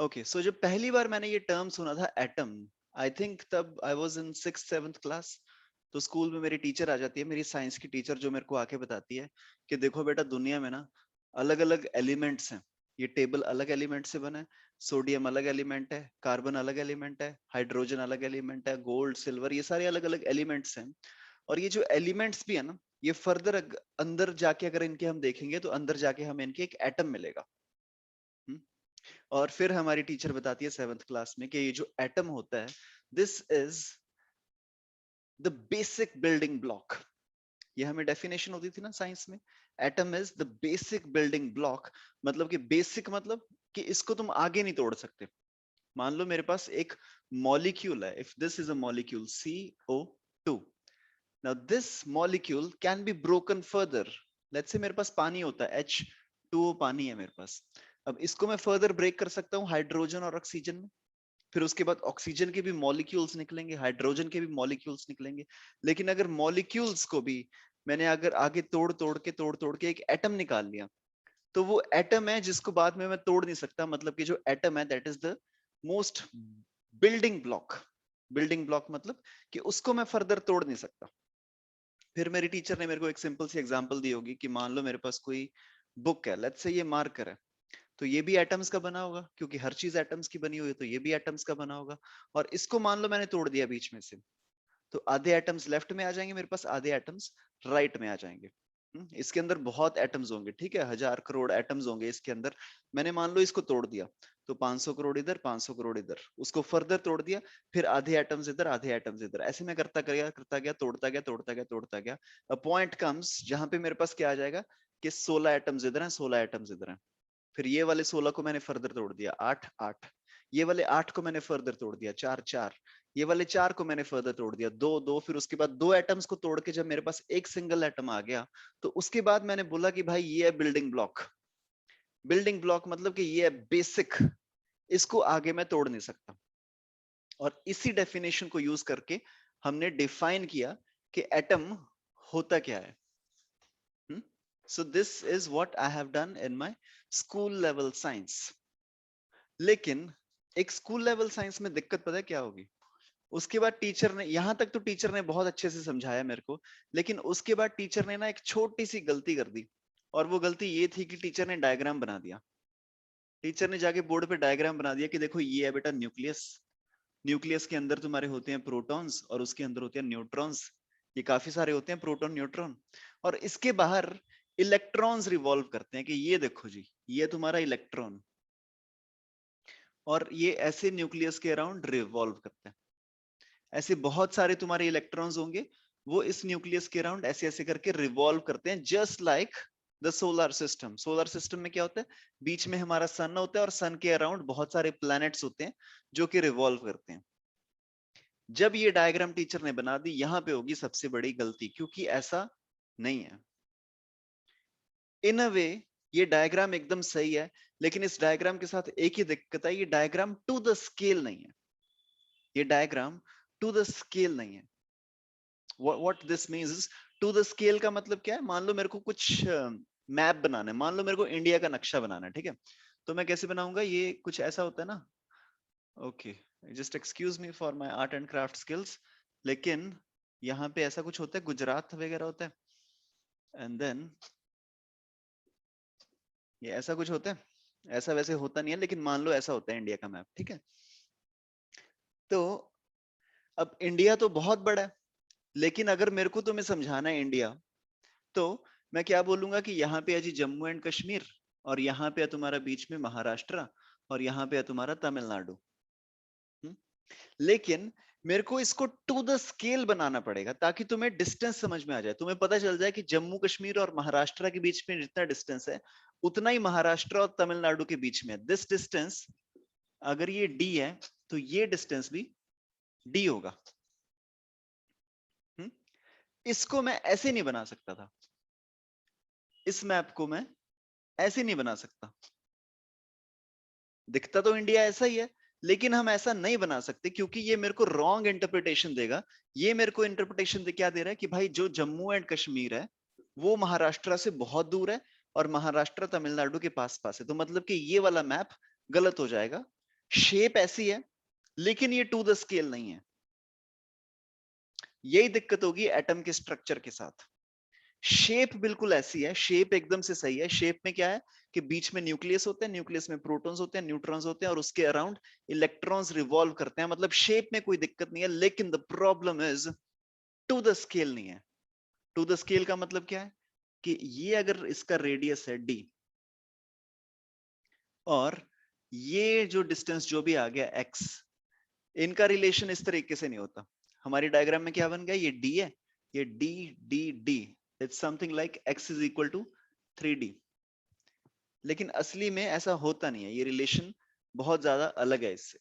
Okay, सो जब पहली बार मैंने ये टर्म सुना था एटम, आई थिंक तब I was in 6th 7th class. तो स्कूल में मेरी टीचर आ जाती है, मेरी साइंस की टीचर, जो मेरे को आके बताती है कि देखो बेटा, दुनिया में ना अलग अलग एलिमेंट्स हैं। ये टेबल अलग एलिमेंट से बना है। सोडियम अलग एलिमेंट है, कार्बन अलग एलिमेंट है, हाइड्रोजन अलग एलिमेंट है, गोल्ड सिल्वर, ये सारे अलग अलग एलिमेंट्स हैं। और ये जो एलिमेंट्स भी है ना, ये फर्दर अंदर जाके अगर इनके हम देखेंगे तो अंदर जाके हमें इनके एक एटम मिलेगा। हम्म? और फिर हमारी टीचर बताती है 7th क्लास में कि ये जो एटम होता है, this is the basic building block. ये हमें डेफिनेशन होती थी ना साइंस में, atom is the basic building block. मतलब कि बेसिक मतलब कि इसको तुम आगे नहीं तोड़ सकते। मान लो मेरे पास एक मॉलिक्यूल है, if this is a molecule CO2, now this molecule can be broken further. Let's say मेरे पास पानी होता है, H2O पानी है मेरे पास। अब इसको मैं फर्दर ब्रेक कर सकता हूँ हाइड्रोजन और ऑक्सीजन में। फिर उसके बाद ऑक्सीजन के भी मॉलिक्यूल्स निकलेंगे, हाइड्रोजन के भी मॉलिक्यूल्स निकलेंगे। लेकिन अगर मॉलिक्यूल्स को भी मैंने अगर आगे तोड़ तोड़ के एक एटम निकाल लिया, तो वो एटम है जिसको बाद में मैं तोड़ नहीं सकता। मतलब कि जो एटम है, that is the most building block. Building block मतलब कि उसको मैं फर्दर तोड़ नहीं सकता। फिर मेरी टीचर ने मेरे को एक सिंपल सी एग्जांपल दी होगी कि मान लो मेरे पास कोई बुक है, लेट्स से ये मार्कर है, तो ये भी एटम्स का बना होगा, क्योंकि हर चीज एटम्स की बनी हुई है, तो ये भी एटम्स का बना होगा। और इसको मान लो मैंने तोड़ दिया बीच में से, तो आधे एटम्स लेफ्ट में आ जाएंगे मेरे पास, आधे एटम्स राइट में आ जाएंगे। इसके अंदर बहुत एटम्स होंगे, ठीक है, 1000 करोड़ एटम्स होंगे इसके अंदर। मैंने मान लो इसको तोड़ दिया, तो 500 करोड़ इधर, 500 करोड़ इधर, उसको फर्दर तोड़ दिया, फिर आधे एटम्स इधर, आधे एटम्स इधर, ऐसे मैं करता गया, तोड़ता गया। अ पॉइंट कम्स जहां पे मेरे पास क्या आ जाएगा कि 16 एटम्स इधर हैं, 16 एटम्स इधर हैं। फिर ये वाले 16 को मैंने फर्दर तोड़ दिया, 8 8। ये वाले 8 को मैंने फर्दर तोड़ दिया, 4 4। ये वाले 4 को मैंने फर्दर तोड़ दिया, 2 2। फिर उसके बाद दो एटम्स को तोड़ के जब मेरे पास एक सिंगल एटम आ गया, तो उसके बाद मैंने बोला कि भाई ये है बिल्डिंग ब्लॉक। बिल्डिंग ब्लॉक मतलब कि ये है बेसिक, इसको आगे मैं तोड़ नहीं सकता। और इसी डेफिनेशन को यूज करके हमने डिफाइन किया कि एटम होता क्या है। सो this is what I have done in my school level science. लेकिन एक स्कूल लेवल साइंस में दिक्कत पता है क्या होगी? उसके बाद टीचर ने, यहां तक तो टीचर ने बहुत अच्छे से समझाया मेरे को, लेकिन उसके बाद टीचर ने ना एक छोटी सी गलती कर दी। और वो गलती ये थी कि टीचर ने डायग्राम बना दिया। टीचर ने जाके बोर्ड पे डायग्राम बना दिया कि देखो ये है बेटा न्यूक्लियस। न्यूक्लियस के अंदर तुम्हारे होते हैं प्रोटॉन्स और उसके अंदर होते हैं न्यूट्रॉन्स। ये काफी सारे होते हैं प्रोटॉन न्यूट्रॉन। और इसके बाहर इलेक्ट्रॉन्स रिवॉल्व करते हैं, कि ये देखो जी, ये तुम्हारा इलेक्ट्रॉन, और ये ऐसे न्यूक्लियस के अराउंड रिवॉल्व करते हैं। ऐसे बहुत सारे तुम्हारे इलेक्ट्रॉन्स होंगे, वो इस न्यूक्लियस के अराउंड ऐसे ऐसे करके रिवॉल्व करते हैं, just like the solar system. Solar system में क्या होता है? बीच में हमारा सन होता है और सन के अराउंड बहुत सारे प्लैनेट्स होते हैं जो कि रिवॉल्व करते हैं। जब ये डायग्राम टीचर ने बना दी, यहां पे होगी सबसे बड़ी गलती, क्योंकि ऐसा नहीं है। इन अ वे ये डायग्राम एकदम सही है, लेकिन इस डायग्राम के साथ एक ही दिक्कत है, ये डायग्राम टू द स्केल नहीं है। ये डायग्राम टू द स्केल नहीं है। What this means is, to the scale का मतलब क्या है? मान लो मेरे को कुछ मैप बनाना है, मान लो मेरे को इंडिया का नक्शा बनाना है, ठीक है? तो मैं कैसे बनाऊंगा? ये कुछ ऐसा होता है ना। Okay, just excuse me for my art and craft skills. लेकिन यहाँ पे ऐसा कुछ होता है, गुजरात वगैरह होता है, एंड देन ये ऐसा कुछ होता है। ऐसा वैसे होता नहीं है, लेकिन मान लो ऐसा होता है इंडिया का मैप, ठीक है? तो अब इंडिया तो बहुत बड़ा है, लेकिन अगर मेरे को तुम्हें समझाना है इंडिया, तो मैं क्या बोलूंगा कि यहाँ पे है जी जम्मू एंड कश्मीर, और यहाँ पे है तुम्हारा बीच में महाराष्ट्र, और यहाँ पे है तुम्हारा तमिलनाडु। हम्म? लेकिन मेरे को इसको टू द स्केल बनाना पड़ेगा, ताकि तुम्हें डिस्टेंस समझ में आ जाए, तुम्हें पता चल जाए कि जम्मू कश्मीर और महाराष्ट्र के बीच में जितना डिस्टेंस है, उतना ही महाराष्ट्र और तमिलनाडु के बीच में है। दिस डिस्टेंस, अगर ये डी है, तो ये डिस्टेंस भी डी होगा। हम्म? इसको मैं ऐसे नहीं बना सकता था, इस मैप को मैं ऐसे नहीं बना सकता। दिखता तो इंडिया ऐसा ही है, लेकिन हम ऐसा नहीं बना सकते, क्योंकि ये मेरे को रॉन्ग इंटरप्रिटेशन देगा। ये मेरे को इंटरप्रिटेशन क्या दे रहा है कि भाई जो जम्मू एंड कश्मीर है, वो महाराष्ट्र से बहुत दूर है, और महाराष्ट्र तमिलनाडु के पास पास है, तो मतलब कि ये वाला मैप गलत हो जाएगा। शेप ऐसी है लेकिन ये टू द स्केल नहीं है। यही दिक्कत होगी एटम के स्ट्रक्चर के साथ। शेप बिल्कुल ऐसी है, शेप एकदम से सही है। शेप में क्या है कि बीच में न्यूक्लियस होते हैं, न्यूक्लियस में प्रोटॉन्स होते हैं, न्यूट्रॉन्स होते हैं और उसके अराउंड इलेक्ट्रॉन्स रिवॉल्व करते हैं। मतलब शेप में कोई दिक्कत नहीं है, लेकिन the problem is to the scale नहीं है। टू द स्केल का मतलब क्या है कि ये अगर इसका रेडियस है d और ये जो डिस्टेंस जो भी आ गया x, इनका रिलेशन इस तरीके से नहीं होता। हमारी डायग्राम में क्या बन गया, ये d है, ये d d d, it's something like x is equal to 3d। लेकिन असली में ऐसा होता नहीं है, ये रिलेशन बहुत ज्यादा अलग है इससे।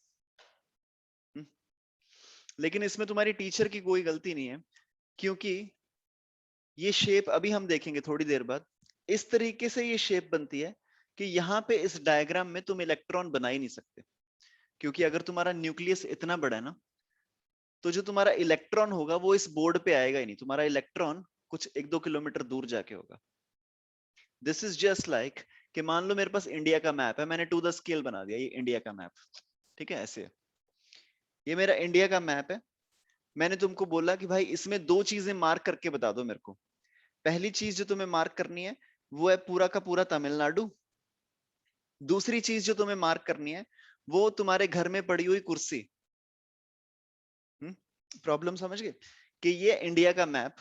हम्म। लेकिन इसमें तुम्हारी टीचर की कोई गलती नहीं है, क्योंकि ये शेप अभी हम देखेंगे थोड़ी देर बाद। इस तरीके से ये शेप बनती है कि यहाँ पे इस डायग्राम में तुम इलेक्ट्रॉन बना ही नहीं सकते, क्योंकि अगर तुम्हारा न्यूक्लियस इतना बड़ा है ना, तो जो तुम्हारा इलेक्ट्रॉन होगा वो इस बोर्ड पे आएगा ही नहीं। तुम्हारा इलेक्ट्रॉन कुछ 1-2 किलोमीटर दूर जाके होगा। दिस इज जस्ट लाइक कि मान लो मेरे पास इंडिया का मैप है, मैंने टू द स्केल बना दिया ये इंडिया का मैप, ठीक है ऐसे। ये मेरा इंडिया का मैप है, मैंने तुमको बोला कि भाई इसमें दो चीजें मार्क करके बता दो मेरे को। पहली चीज जो तुम्हें मार्क करनी है वो है पूरा का पूरा तमिलनाडु। दूसरी चीज जो तुम्हें मार्क करनी है वो तुम्हारे घर में पड़ी हुई कुर्सी। प्रॉब्लम समझ गए कि ये इंडिया का मैप,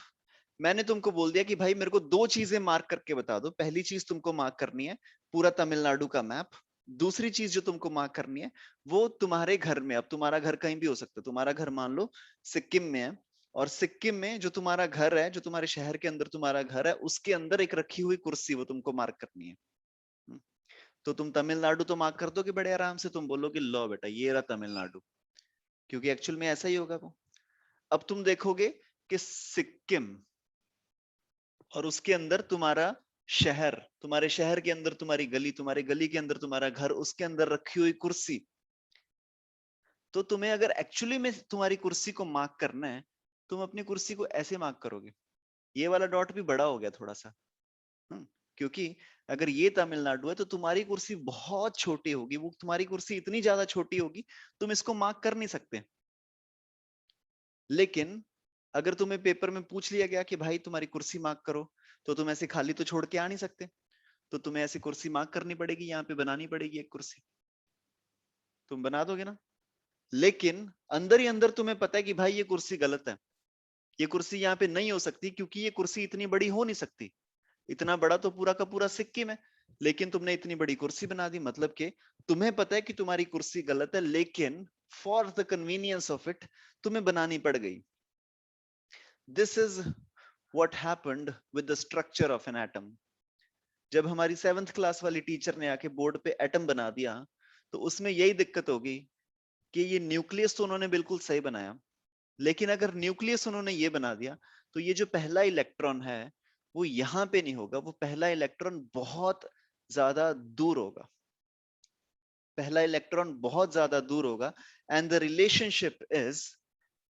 मैंने तुमको बोल दिया कि भाई मेरे को दो चीजें मार्क करके बता दो। पहली चीज तुमको मार्क करनी है पूरा तमिलनाडु का मैप। दूसरी चीज जो तुमको मार्क करनी है वो तुम्हारे घर में, अब तुम्हारा घर कहीं भी हो सकता है, तुम्हारा घर मान लो सिक्किम में है, और सिक्किम में जो तुम्हारा घर है, जो तुम्हारे शहर के अंदर तुम्हारा घर है, उसके अंदर एक रखी हुई कुर्सी, वो तुमको मार्क करनी है। हम्म, तो तुम तमिलनाडु तो मार्क कर दो कि बड़े आराम से, तुम बोलो कि लो बेटा ये रहा तमिलनाडु, क्योंकि एक्चुअल में ऐसा ही होगा वो। अब तुम देखोगे कि सिक्किम और उसके अंदर तुम्हारा शहर, तुम्हारे शहर के अंदर तुम्हारी गली, तुम्हारे गली के अंदर तुम्हारा घर, उसके अंदर रखी हुई कुर्सी। तो तुम्हें अगर एक्चुअली में तुम्हारी कुर्सी को मार्क करना है, तुम अपनी कुर्सी को ऐसे मार्क करोगे। ये वाला डॉट भी बड़ा हो गया थोड़ा सा। क्योंकि अगर ये तमिलनाडु है तो तुम्हारी कुर्सी बहुत छोटी होगी, वो तुम्हारी कुर्सी इतनी ज्यादा छोटी होगी तुम इसको मार्क कर नहीं सकते। लेकिन अगर तुम्हें पेपर में पूछ लिया गया कि भाई तुम्हारी कुर्सी मार्क करो, तो तुम ऐसे खाली तो छोड़ के आ नहीं सकते, तो तुम्हें ऐसी कुर्सी मार्क करनी पड़ेगी, यहाँ पे बनानी पड़ेगी एक कुर्सी। तुम बना दोगे ना। लेकिन अंदर ही अंदर तुम्हें पता है कि भाई ये कुर्सी गलत है, ये कुर्सी यहाँ पे नहीं हो सकती, क्योंकि ये कुर्सी इतनी बड़ी हो नहीं सकती। इतना बड़ा तो पूरा का पूरा सिक्किम है, लेकिन तुमने इतनी बड़ी कुर्सी बना दी। मतलब कि तुम्हें पता है कि तुम्हारी कुर्सी गलत है, लेकिन for the convenience of it तुम्हें बनानी पड़ गई। This is what happened with the structure of an atom. जब हमारी 7th क्लास वाली टीचर ने आके बोर्ड पे एटम बना दिया, तो उसमें यही दिक्कत होगी कि ये न्यूक्लियस तो उन्होंने बिल्कुल सही बनाया, लेकिन अगर न्यूक्लियस उन्होंने ये बना दिया तो ये जो पहला इलेक्ट्रॉन है वो यहाँ पे नहीं होगा, वो पहला इलेक्ट्रॉन बहुत ज्यादा दूर होगा। पहला इलेक्ट्रॉन बहुत ज्यादा दूर होगा। एंड द रिलेशनशिप इज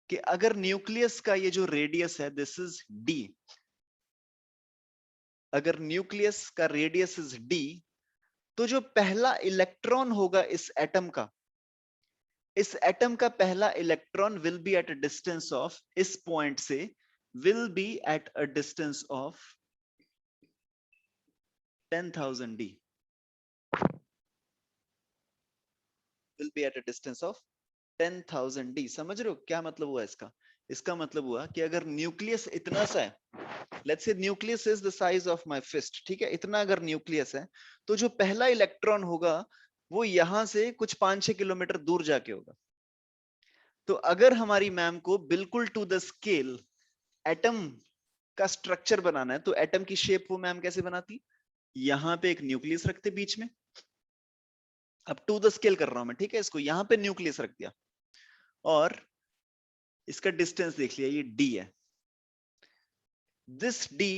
कि अगर न्यूक्लियस का ये जो रेडियस है दिस इज डी, अगर न्यूक्लियस का रेडियस इज डी, तो जो पहला इलेक्ट्रॉन होगा इस एटम का, इस एटम का पहला electron will be at a distance of, इस पॉइंट से will be at a distance of 10,000 d, will be at a distance of 10,000 d। समझ रहे हो क्या मतलब हुआ इसका? इसका मतलब हुआ कि अगर न्यूक्लियस इतना सा है, let's say nucleus is the size of my fist, ठीक है, इतना अगर न्यूक्लियस है, तो जो पहला इलेक्ट्रॉन होगा वो यहां से कुछ 5-6 किलोमीटर दूर जाके होगा। तो अगर हमारी मैम को बिल्कुल टू द स्केल एटम का स्ट्रक्चर बनाना है, तो एटम की शेप वो मैम कैसे बनाती? यहां पे एक न्यूक्लियस रखते बीच में, अब टू द स्केल कर रहा हूं मैं, ठीक है, इसको यहां पे न्यूक्लियस रख दिया और इसका डिस्टेंस देख लिया, ये d है। दिस d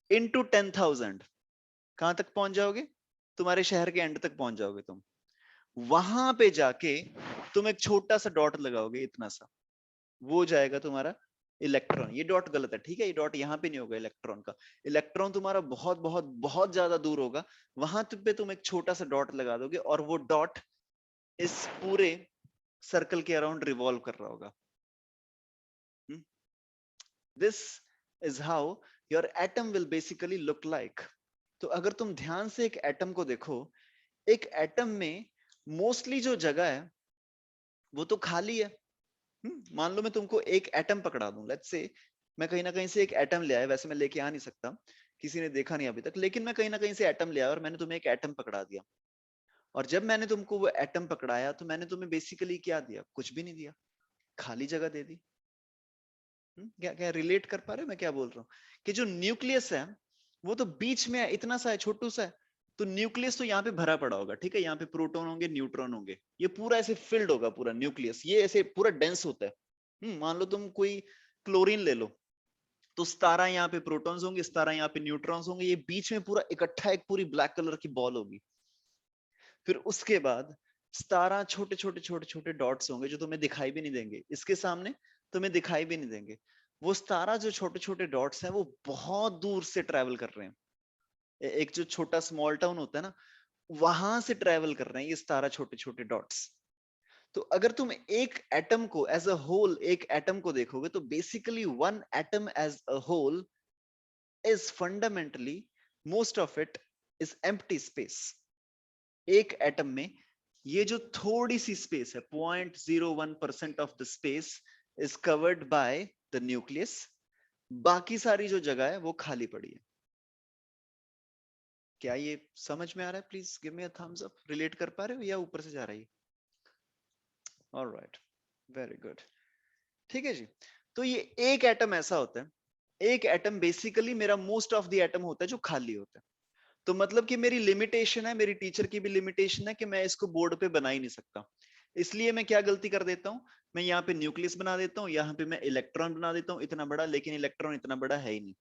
इंटू 10,000 कहां तक पहुंच जाओगे? तुम्हारे शहर के एंड तक पहुंच जाओगे तुम। वहां पे जाके तुम एक छोटा सा डॉट लगाओगे इतना सा, वो जाएगा तुम्हारा इलेक्ट्रॉन। ये डॉट गलत है, ठीक है, ये डॉट यहाँ पे नहीं होगा इलेक्ट्रॉन का। इलेक्ट्रॉन तुम्हारा बहुत बहुत बहुत ज्यादा दूर होगा, वहां पे तुम एक छोटा सा डॉट लगा दोगे और वो डॉट इस पूरे सर्कल के अराउंड रिवॉल्व कर रहा होगा। This is how your atom will basically look like. तो अगर तुम ध्यान से एक एटम को देखो, एक एटम में मोस्टली जो जगह है वो तो खाली है। मान लो मैं तुमको एक एटम पकड़ा दूं, लेट्स से मैं कहीं ना कहीं से एक एटम ले आया, वैसे मैं लेके आ नहीं सकता, किसी ने देखा नहीं अभी तक, लेकिन मैं कहीं ना कहीं से एटम ले आया और मैंने तुम्हें एक एटम पकड़ा दिया। और जब मैंने तुमको वो एटम पकड़ाया तो मैंने तुम्हें बेसिकली क्या दिया? कुछ भी नहीं दिया, खाली जगह दे दी। क्या क्या रिलेट कर पा रहे हो मैं क्या बोल रहा हूँ? कि जो न्यूक्लियस है वो तो बीच में है, इतना सा है, छोटू सा है। तो न्यूक्लियस तो यहाँ पे भरा पड़ा होगा, ठीक है, यहाँ पे प्रोटॉन होंगे, न्यूट्रॉन होंगे, ये पूरा ऐसे फिल्ड होगा, पूरा न्यूक्लियस ये ऐसे पूरा डेंस होता है। मान लो तुम कोई क्लोरीन ले लो, तो 17 यहाँ पे प्रोटॉन्स होंगे, 17 यहाँ पे न्यूट्रॉन्स होंगे, ये बीच में पूरा इकट्ठा एक पूरी ब्लैक कलर की बॉल होगी। फिर उसके बाद 17 छोटे छोटे छोटे छोटे डॉट्स होंगे जो तुम्हें दिखाई भी नहीं देंगे, इसके सामने तुम्हें दिखाई भी नहीं देंगे। वो 17 जो छोटे छोटे डॉट्स हैं वो बहुत दूर से ट्रेवल कर रहे हैं। एक जो छोटा स्मॉल टाउन होता है ना, वहां से ट्रेवल कर रहे हैं ये 17 छोटे छोटे डॉट्स। तो अगर तुम एक एटम को एज अ होल, एक एटम को देखोगे तो basically one atom as a whole is fundamentally, most of it is empty space। एक एटम में ये जो थोड़ी सी स्पेस है, 0.01% of the space is covered by the nucleus. बाकी सारी जो जगह है वो खाली पड़ी है। क्या ये समझ में आ रहा है? Please give me a thumbs up. Relate कर पा रहे हो या ऊपर से जा रही है? ऑलराइट, वेरी गुड, ठीक है जी। तो ये एक एटम ऐसा होता है, एक एटम बेसिकली मेरा मोस्ट ऑफ द एटम होता है जो खाली होता है। तो मतलब कि मेरी लिमिटेशन है, मेरी टीचर की भी लिमिटेशन है कि मैं इसको बोर्ड पे बना ही नहीं सकता। इसलिए मैं क्या गलती कर देता हूँ, मैं यहाँ पे न्यूक्लियस बना देता हूँ, यहाँ पे मैं इलेक्ट्रॉन बना देता हूँ इतना बड़ा, लेकिन इलेक्ट्रॉन इतना बड़ा है ही नहीं।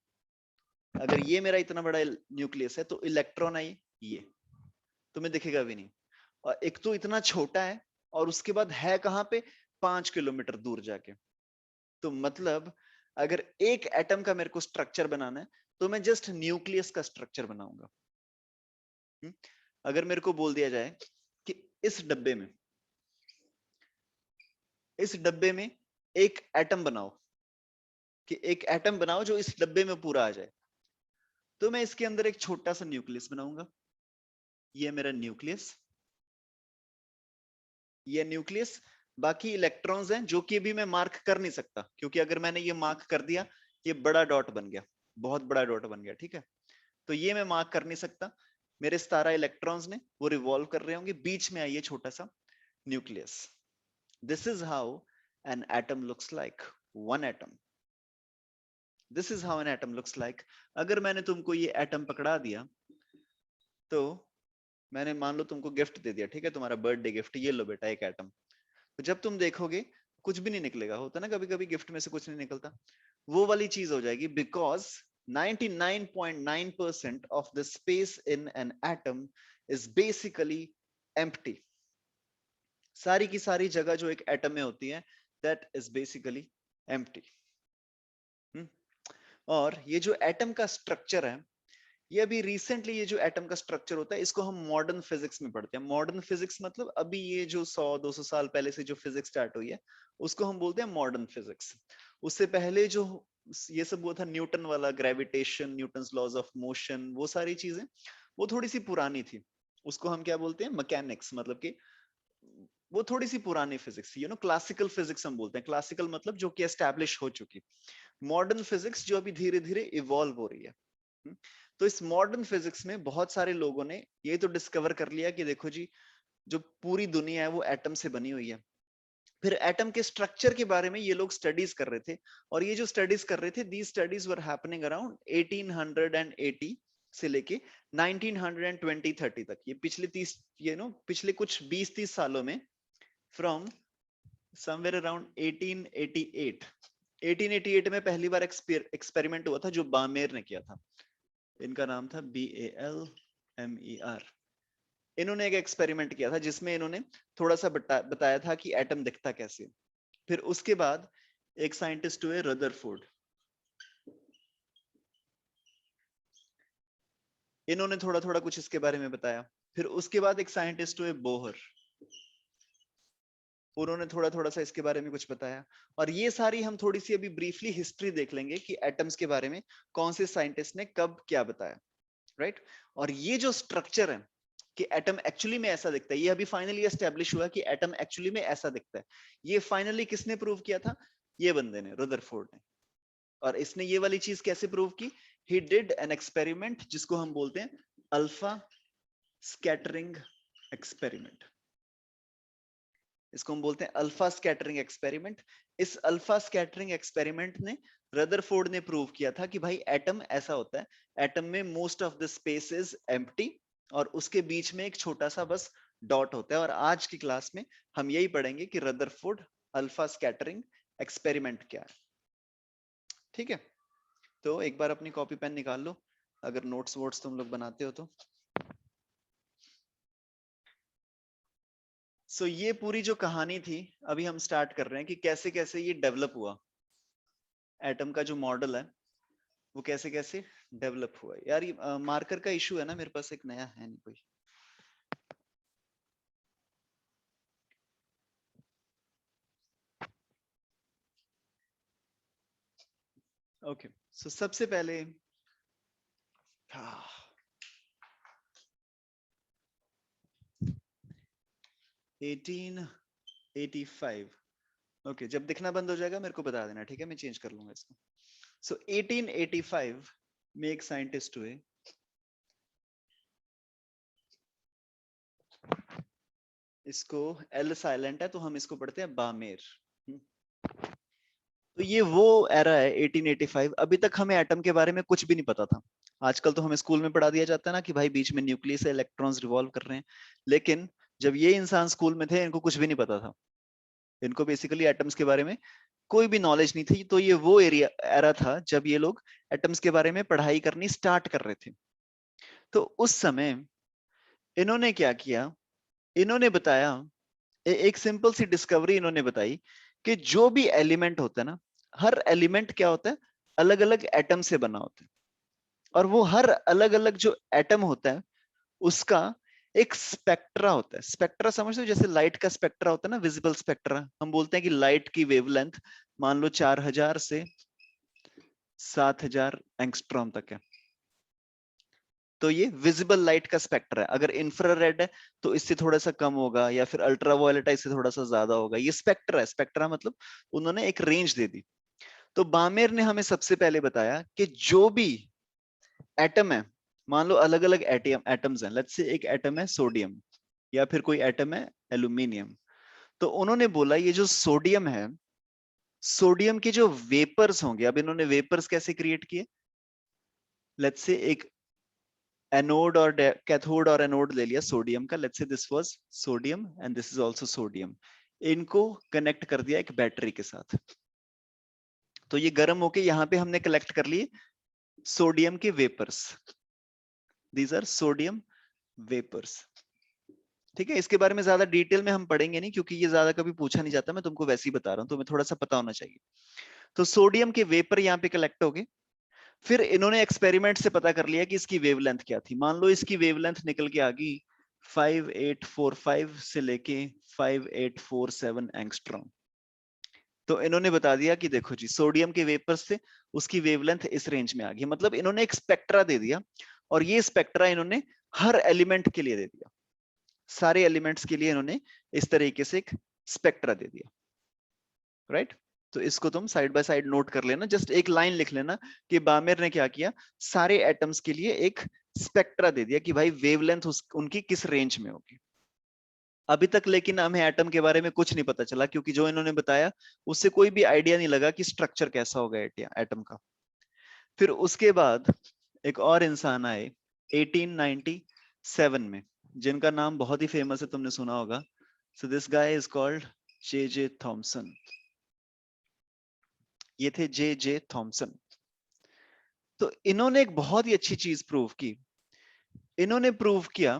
अगर ये मेरा इतना बड़ा न्यूक्लियस है तो इलेक्ट्रॉन है ये तुम्हें दिखेगा भी नहीं। और एक तो इतना छोटा है, और उसके बाद है कहाँ पे? 5 किलोमीटर दूर जाके। तो मतलब अगर एक एटम का मेरे को स्ट्रक्चर बनाना है तो मैं जस्ट न्यूक्लियस का स्ट्रक्चर बनाऊंगा। अगर मेरे को बोल दिया जाए कि इस डब्बे में, इस डब्बे में एक एटम बनाओ, कि एक एटम बनाओ जो इस डब्बे में पूरा आ जाए, तो मैं इसके अंदर एक छोटा सा न्यूक्लियस बनाऊंगा। ये मेरा न्यूक्लियस, ये न्यूक्लियस, बाकी इलेक्ट्रॉन्स हैं जो कि भी मैं मार्क कर नहीं सकता, क्योंकि अगर मैंने ये मार्क कर दिया, ये बड़ा डॉट बन गया, बहुत बड़ा डॉट बन गया, ठीक है। तो ये मैं मार्क कर नहीं सकता। मेरे 17 इलेक्ट्रॉन्स ने वो रिवॉल्व कर रहे होंगे, बीच में आइए छोटा सा nucleus. This is how an atom looks like, one atom. This is how an atom looks like. अगर मैंने तुमको ये एटम पकड़ा दिया, तो मैंने मान लो तुमको गिफ्ट दे दिया, ठीक है, तुम्हारा बर्थडे गिफ्ट, ये लो बेटा एक एटम। तो जब तुम देखोगे कुछ भी नहीं निकलेगा, होता ना कभी कभी गिफ्ट में से कुछ नहीं निकलता, वो वाली चीज हो जाएगी, because 99.9% of the space in an atom is basically empty। सारी की सारी जगह जो एक एटम में होती है, that is basically empty। और ये जो एटम का स्ट्रक्चर है, ये अभी रिसेंटली, ये जो एटम का स्ट्रक्चर होता है इसको हम मॉडर्न फिजिक्स में पढ़ते हैं। मॉडर्न फिजिक्स मतलब अभी ये जो 100-200 साल पहले से जो फिजिक्स स्टार्ट हुई है उसको हम बोलते हैं मॉडर्न फिजिक्स। उससे पहले जो ये सब वो था न्यूटन वाला, gravitation, Newton's laws of motion, वो सारी चीजें वो थोड़ी सी पुरानी थी। उसको हम क्या बोलते हैं? मैकेनिक्स, मतलब कि वो थोड़ी सी पुरानी फिजिक्स, क्लासिकल फिजिक्स हम बोलते हैं। क्लासिकल मतलब जो कि एस्टैब्लिश हो चुकी। मॉडर्न फिजिक्स जो अभी धीरे धीरे इवॉल्व हो रही है। तो इस मॉडर्न फिजिक्स में बहुत सारे लोगों ने ये तो डिस्कवर कर लिया कि देखो जी, जो पूरी दुनिया है वो एटम से बनी हुई है। फिर एटम के स्ट्रक्चर के बारे में ये लोग स्टडीज कर रहे थे, और ये जो स्टडीज कर रहे थे, these studies were happening around 1880 से लेके 1920-30 तक। ये पिछले 30, पिछले कुछ 20-30 सालों में, फ्रॉम समवेयर अराउंड 1888। 1888 में पहली बार एक्सपेरिमेंट हुआ था जो बामेर ने किया था। इनका नाम था BALMER। इन्होंने एक एक्सपेरिमेंट किया था जिसमें इन्होंने थोड़ा सा बताया था कि एटम दिखता कैसे। फिर उसके बाद एक साइंटिस्ट हुए रदरफोर्ड, इन्होंने थोड़ा थोड़ा कुछ इसके बारे में बताया। फिर उसके बाद एक साइंटिस्ट हुए बोहर, उन्होंने थोड़ा थोड़ा सा इसके बारे में कुछ बताया। और ये सारी हम थोड़ी सी अभी ब्रीफली हिस्ट्री देख लेंगे कि एटम्स के बारे में कौन से साइंटिस्ट ने कब क्या बताया, राइट। और ये जो स्ट्रक्चर है कि एटम एक्चुअली में ऐसा दिखता है, ये अभी फाइनली एस्टेब्लिश हुआ कि एटम एक्चुअली में ऐसा दिखता है। ये फाइनली किसने प्रूव किया था? ये बंदे ने, रदरफोर्ड ने। और इसने ये वाली चीज कैसे प्रूव की? ही डिड एन एक्सपेरिमेंट जिसको हम बोलते हैं अल्फा स्कैटरिंग एक्सपेरिमेंट। इसको हम बोलते हैं अल्फा स्कैटरिंग एक्सपेरिमेंट। इस अल्फा स्कैटरिंग एक्सपेरिमेंट ने, रदरफोर्ड ने प्रूव किया था कि भाई एटम ऐसा होता है, एटम में most of the space is empty और उसके बीच में एक छोटा सा बस डॉट होता है। और आज की क्लास में हम यही पढ़ेंगे कि रदरफोर्ड अल्फा स्कैटरिंग एक्सपेरिमेंट क्या है। ठीक है, तो एक बार अपनी कॉपी पेन निकाल लो अगर नोट्स वोट्स तुम लोग बनाते हो तो। सो ये पूरी जो कहानी थी अभी हम स्टार्ट कर रहे हैं कि कैसे कैसे ये डेवलप हुआ, एटम का जो मॉडल है वो कैसे कैसे डेवलप हुआ। यार ये मार्कर का इशू है ना, मेरे पास एक नया है नहीं कोई। ओके, सो सबसे पहले 1885। ओके, जब दिखना बंद हो जाएगा मेरे को बता देना, ठीक है, मैं चेंज कर लूंगा इसको। सो 1885 में एक साइंटिस्ट हुए, इसको एल साइलेंट है तो हम इसको पढ़ते हैं बामेर। तो ये वो एरा है 1885। अभी तक हमें एटम के बारे में कुछ भी नहीं पता था। आजकल तो हमें स्कूल में पढ़ा दिया जाता है ना कि भाई बीच में न्यूक्लियस से इलेक्ट्रॉन्स रिवॉल्व कर रहे हैं, लेकिन जब ये इंसान स्कूल में थे इनको कुछ भी नहीं पता था। इनको बेसिकली एटम्स के बारे में कोई भी नॉलेज नहीं थी। तो ये वो एरिया एरा था जब ये लोग एटम्स के बारे में पढ़ाई करनी स्टार्ट कर रहे थे। तो उस समय इन्होंने क्या किया, इन्होंने बताया, एक सिंपल सी डिस्कवरी इन्होंने बताई कि जो भी एलिमेंट होता है ना, हर एलिमेंट क्या होता है, अलग अलग एटम से बना होता है। और वो हर अलग अलग जो एटम होता है उसका एक स्पेक्ट्रा होता है। स्पेक्ट्रा समझते हो, जैसे लाइट का स्पेक्ट्रा होता है ना, विजिबल स्पेक्ट्रा। हम बोलते हैं कि लाइट की वेवलेंथ मान लो 4000 से 7000 एंगस्ट्रॉम तक है। तो ये विजिबल लाइट का स्पेक्ट्रा है। अगर इंफ्रारेड है तो इससे थोड़ा सा कम होगा, या फिर अल्ट्रावायलेट है इससे थोड़ा सा ज्यादा होगा। ये स्पेक्ट्रा है। स्पेक्ट्रा मतलब उन्होंने एक रेंज दे दी। तो बामेर ने हमें सबसे पहले बताया कि जो भी एटम है, मान लो अलग अलग एटम्स हैं, लेट्स से एक एटम है सोडियम या फिर कोई एटम है एल्यूमिनियम। तो उन्होंने बोला ये जो सोडियम है, सोडियम के जो वेपर्स होंगे, अब इन्होंने वेपर्स कैसे क्रिएट किए, लेट्स से एक एनोड और कैथोड और एनोड ले लिया सोडियम का, let's say this was sodium and this is also sodium. इनको कनेक्ट कर दिया एक बैटरी के साथ। तो ये गर्म होके यहाँ पे हमने कलेक्ट कर लिए सोडियम के vapours. These are sodium vapours. ठीक है, इसके बारे में ज्यादा डिटेल में हम पढ़ेंगे नहीं क्योंकि ये ज्यादा कभी पूछा नहीं जाता। मैं तुमको वैसे ही बता रहा हूँ, तुम्हें थोड़ा सा पता होना चाहिए। तो सोडियम के वेपर यहाँ पे कलेक्ट हो गए। फिर इन्होंने एक्सपेरिमेंट से पता कर लिया कि इसकी वेवलेंथ क्या थी। मान लो इसकी वेवलेंथ निकल के आ गई 5845 से लेके 5847 एंगस्ट्रॉम। तो इन्होंने बता दिया कि देखो जी, सोडियम के वेपर से उसकी वेवलेंथ इस रेंज में आ गई। मतलब इन्होंने एक स्पेक्ट्रा दे दिया, और ये स्पेक्ट्रा इन्होंने हर एलिमेंट के लिए दे दिया। सारे एलिमेंट्स के लिए इन्होंने इस तरीके से एक स्पेक्ट्रा दे दिया, राइट। तो इसको तुम साइड बाय साइड नोट कर लेना, जस्ट एक लाइन लिख लेना कि बामेर ने क्या किया, सारे एटम्स के लिए एक स्पेक्ट्रा दे दिया कि भाई वेवलेंथ उनकी किस रेंज में होगी। अभी तक लेकिन हमें एटम के बारे में कुछ नहीं पता चला, क्योंकि जो इन्होंने बताया उससे कोई भी आइडिया नहीं लगा कि स्ट्रक्चर कैसा होगा एटम का। फिर उसके बाद एक और इंसान आए 1897 में, जिनका नाम बहुत ही फेमस है, तुमने सुना होगा। So this guy is called J J Thomson. ये थे जे जे थॉमसन। तो इन्होंने एक बहुत ही अच्छी चीज प्रूव की। इन्होंने प्रूव किया